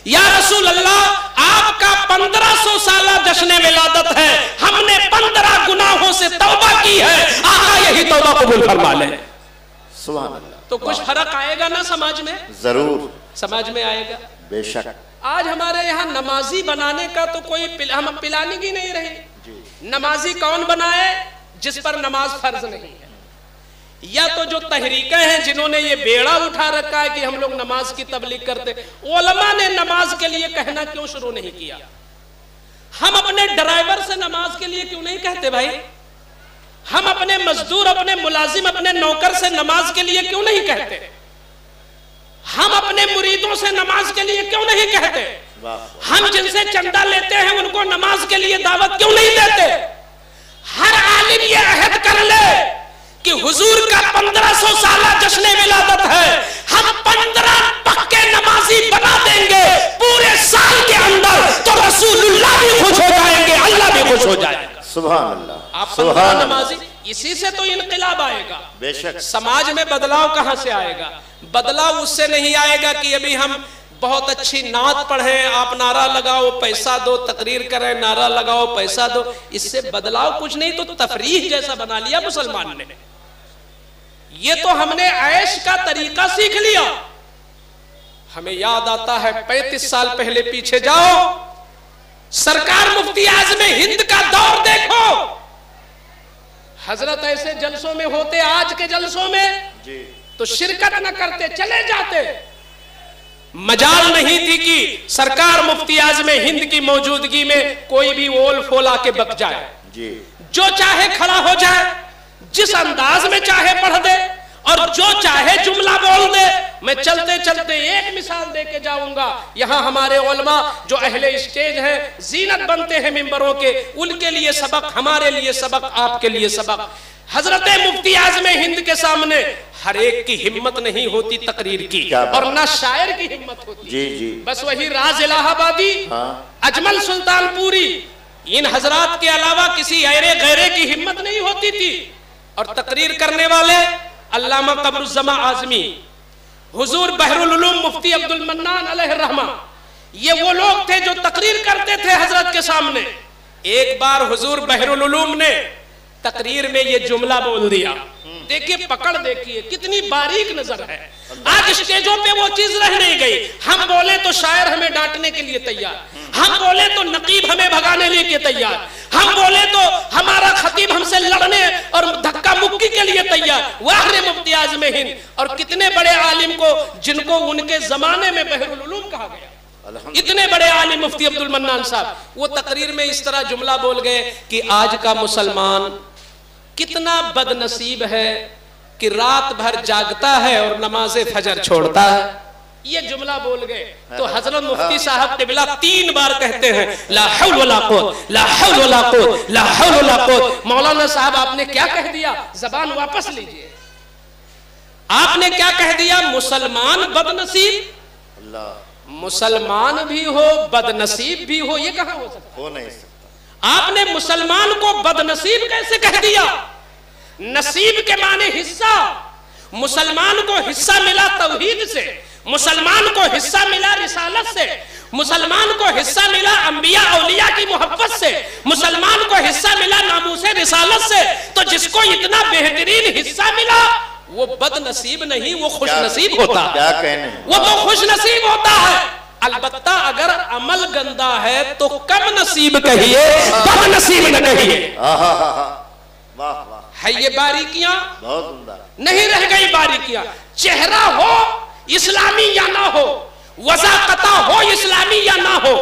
[SPEAKER 1] या रसूल अल्लाह, आपका 1500 साला जश्न विलादत है, हमने 15 गुनाहों से तौबा की है, आका यही तौबा कबूल फरमा ले।
[SPEAKER 2] सुभान अल्लाह।
[SPEAKER 1] तो कुछ फर्क आएगा ना समाज में?
[SPEAKER 2] जरूर
[SPEAKER 1] समाज में आएगा,
[SPEAKER 2] बेशक।
[SPEAKER 1] आज हमारे यहाँ नमाजी बनाने का तो कोई हम पिलाने की नहीं रही। नमाजी कौन बनाए? जिस पर नमाज फर्ज नहीं है, या तो जो तहरीकें हैं जिन्होंने ये बेड़ा उठा रखा है कि हम लोग नमाज की तबलीग करते। उलमा ने नमाज के लिए कहना क्यों शुरू नहीं किया? हम अपने ड्राइवर से नमाज के लिए क्यों नहीं कहते भाई? हम अपने मजदूर, अपने मुलाजिम, अपने नौकर से नमाज के लिए क्यों नहीं कहते? हम अपने मुरीदों से नमाज के लिए क्यों नहीं कहते? हम जिनसे चंदा लेते हैं उनको नमाज के लिए दावत क्यों नहीं देते? हर आलिम ये अहद कर ले कि हुजूर का 1500 साला जश्न विलादत है, हम 15 पक्के नमाजी बना देंगे पूरे साल के अंदर, तो रसूलुल्लाह भी खुश हो जाएंगे, अल्लाह भी खुश हो जाएगा।
[SPEAKER 2] सुभान अल्लाह।
[SPEAKER 1] आप 15 नमाजी, इसी से तो इनकलाब आएगा।
[SPEAKER 2] बेशक।
[SPEAKER 1] समाज में बदलाव कहां से आएगा? बदलाव उससे नहीं आएगा कि अभी हम बहुत अच्छी नात पढ़ें, आप नारा लगाओ पैसा दो, तकरीर करें नारा लगाओ पैसा दो। इससे बदलाव कुछ नहीं, तो तफरीह जैसा बना लिया मुसलमान ने। ये तो हमने ऐश का तरीका सीख लिया। हमें याद आता है 35 साल पहले पीछे जाओ, सरकार मुफ्ती आज़म हिंद का दौर देखो, हजरत ऐसे जलसों में होते, आज के जलसों में जी तो शिरकत न करते, चले जाते। मजाल नहीं थी कि सरकार मुफ्ती आज़म हिंद की मौजूदगी में कोई भी ओल फोला के बक जाए जी। जो चाहे खड़ा हो जाए, जिस अंदाज में चाहे पढ़ दे और जो चाहे जुमला बोल दे। मैं चलते चलते एक मिसाल दे के जाऊंगा। यहाँ हमारे उलमा जो अहले स्टेज हैं, जीनत बनते हैं मिंबरों के, उनके लिए सबक, हमारे लिए सबक, आपके लिए सबक। हजरत मुफ्ती आज़म हिंद के सामने हर एक की हिम्मत नहीं होती तकरीर की, और ना शायर की हिम्मत होती जी जी। बस वही राज इलाहाबादी, अजमल सुल्तानपुरी, इन हजरात के अलावा किसी ऐरे गैरे की हिम्मत नहीं होती थी। और तकरीर करने वाले अल्लामा कमरुज़्ज़मा आज़मी, हुजूर बहरुल उलूम मुफ्ती अब्दुल मन्नान अलैहि रहमा, ये वो लोग थे जो तकरीर करते थे हजरत के सामने। एक बार हुजूर बहरुल उलूम ने तकरीर में ये जुमला बोल दिया। देखिए, पकड़ देखिए कितनी बारीक नजर है। आज स्टेजों पे वो चीज रह नहीं गई। हम बोले तो शायर हमें डांटने के लिए तैयार, हम बोले तो नकीब हमें भगाने के तैयार, हम बोले तो हमारा खतीब हमसे लड़ने और धक्का मुक्की के लिए तैयार। वाह रे मुफ्ती आज़म हिंद! और कितने बड़े आलिम को, जिनको उनके जमाने में बहरुल उलूम कहा गया, इतने बड़े आलिम मुफ्ती अब्दुल मन्नान साहब, वो तकरीर में इस तरह जुमला बोल गए कि आज का मुसलमान कितना बदनसीब है कि रात भर जागता है और नमाज़े फजर छोड़ता है। ये जुमला बोल गए तो हजरत मुफ्ती साहब क़िबला 3 बार कहते हैं, ला हौल वला कुव्वत, ला हौल वला कुव्वत, ला हौल वला कुव्वत। मौलाना साहब, आपने क्या कह दिया? जबान वापस लीजिए। आपने क्या कह दिया? मुसलमान बदनसीब? मुसलमान भी हो, बदनसीब भी हो, ये कहां हो सकता? हो नहीं सकता। आपने मुसलमान को बदनसीब कैसे कह दिया? नसीब के माने हिस्सा। मुसलमान को हिस्सा मिला तौहीद से, मुसलमान को हिस्सा मिला रिसालत से, मुसलमान को हिस्सा मिला अंबिया औलिया की मोहब्बत से, मुसलमान को हिस्सा मिला नामूसे रिसालत से, तो जिसको इतना बेहतरीन हिस्सा मिला वो बदनसीब नहीं, वो खुश नसीब होता है।
[SPEAKER 2] क्या कहने,
[SPEAKER 1] वो तो खुश नसीब होता है। अलबत्ता अगर अमल गंदा है तो कम नसीब कहिए, बद नसीब न कहिए।
[SPEAKER 2] वाह वाह,
[SPEAKER 1] है ये बारीकियां,
[SPEAKER 2] बहुत उम्दा।
[SPEAKER 1] नहीं रह गई बारीकियां। चेहरा हो इस्लामी या ना हो, वज़ाक़ता हो इस्लामी या ना हो,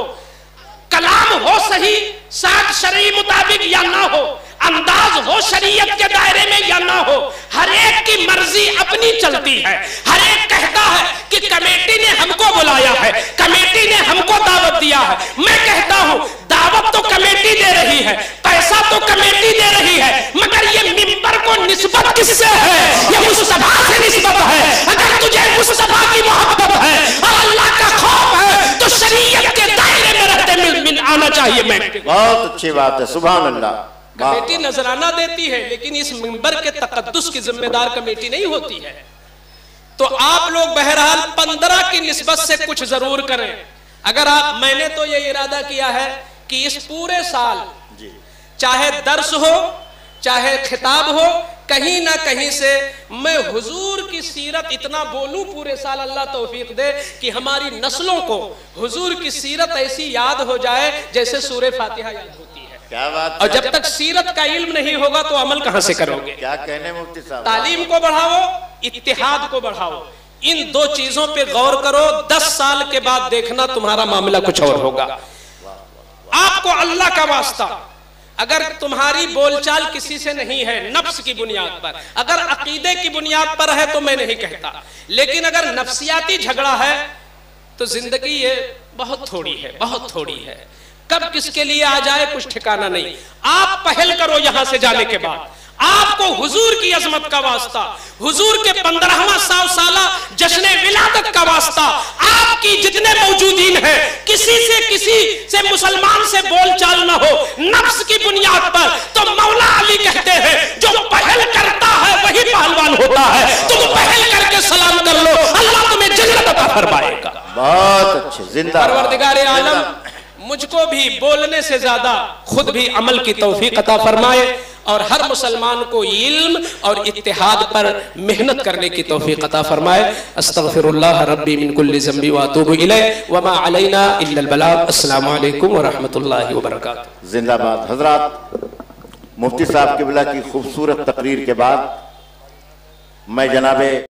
[SPEAKER 1] कलाम हो सही साथ शरई मुताबिक या ना हो, अंदाज हो शरीयत के दायरे में या ना हो, हर एक की मर्जी अपनी चलती है। हर एक कहता है कि कमेटी ने हमको बुलाया है, कमेटी ने हमको दावत दिया है। मैं कहता हूं दावत तो कमेटी दे रही है, पैसा तो कमेटी दे रही है, मगर ये मिंबर को निस्बत किससे है? ये मुस्तफा से निस्बत है। अगर तुझे मुस्तफा की मोहब्बत है और अल्लाह का खौफ है तो शरीयत के दायरे में रहते मिल आना चाहिए। मैं
[SPEAKER 2] बहुत अच्छी बात है, सुभान अल्लाह।
[SPEAKER 1] कमेटी नजराना देती है लेकिन इस मिंबर के तकद्दुस की जिम्मेदार कमेटी नहीं होती है। तो आप लोग बहरहाल 15 की निस्बत से कुछ जरूर करें। अगर आप, मैंने तो ये इरादा किया है कि इस पूरे साल चाहे दर्स हो चाहे खिताब हो, कहीं ना कहीं से मैं हुजूर की सीरत इतना बोलूं पूरे साल, अल्लाह तौफीक दे कि हमारी नस्लों को हुजूर की सीरत ऐसी याद हो जाए जैसे सूरे फातिहा याद होती है।
[SPEAKER 2] क्या बात।
[SPEAKER 1] और जब तक सीरत का इल्म नहीं होगा तो अमल कहां से करोगे?
[SPEAKER 2] क्या कहने मुफ्ती साहब।
[SPEAKER 1] तालीम को बढ़ाओ, इत्तिहाद को बढ़ाओ, इन दो चीजों पे गौर करो। 10 साल के बाद देखना तुम्हारा मामला कुछ और होगा। आपको अल्लाह का वास्ता, अगर तुम्हारी बोलचाल किसी से नहीं है नफ्स की बुनियाद पर, अगर अकीदे की बुनियाद पर है तो मैं नहीं कहता, लेकिन अगर नफ्सियाती झगड़ा है तो जिंदगी ये बहुत थोड़ी है, बहुत थोड़ी है। कब किसके लिए आ जाए कुछ ठिकाना नहीं। आप पहल करो यहां से जाने के बाद। आपको हुजूर की अजमत का वास्ता, हुजूर के 15वां साला जश्न विलादत का वास्ता, आपकी जितने मौजूदीन हैं किसी से मुसलमान से बोलचाल ना हो नफ्स की बुनियाद पर, तो मौला अली कहते हैं जो पहल करता है वही पहलवान होता है। तुम पहल करके सलाम कर लो, अल्लाह तुम्हें जन्नत अता फरमाएगा।
[SPEAKER 2] बहुत अच्छे। जिंदा
[SPEAKER 1] परवरदिगार आलम मुझको भी बोलने से ज्यादा खुद भी अमल की तौफीक अता फरमाए और हर मुसलमान को इल्म और इत्तिहाद पर मेहनत करने की तौफीक अता फरमाए। अस्तगफिरुल्लाह रब्बी मिन कुल्ली ज़ंबी व अतूबु इलैहि व मा अलैना इल्लल बलाग। अस्सलामु अलैकुम व रहमतुल्लाहि व बरकातुहू।
[SPEAKER 2] जिंदाबाद। हजरात, मुफ्ती साहब क़िबला की खूबसूरत तकरीर के बाद मैं जनाबे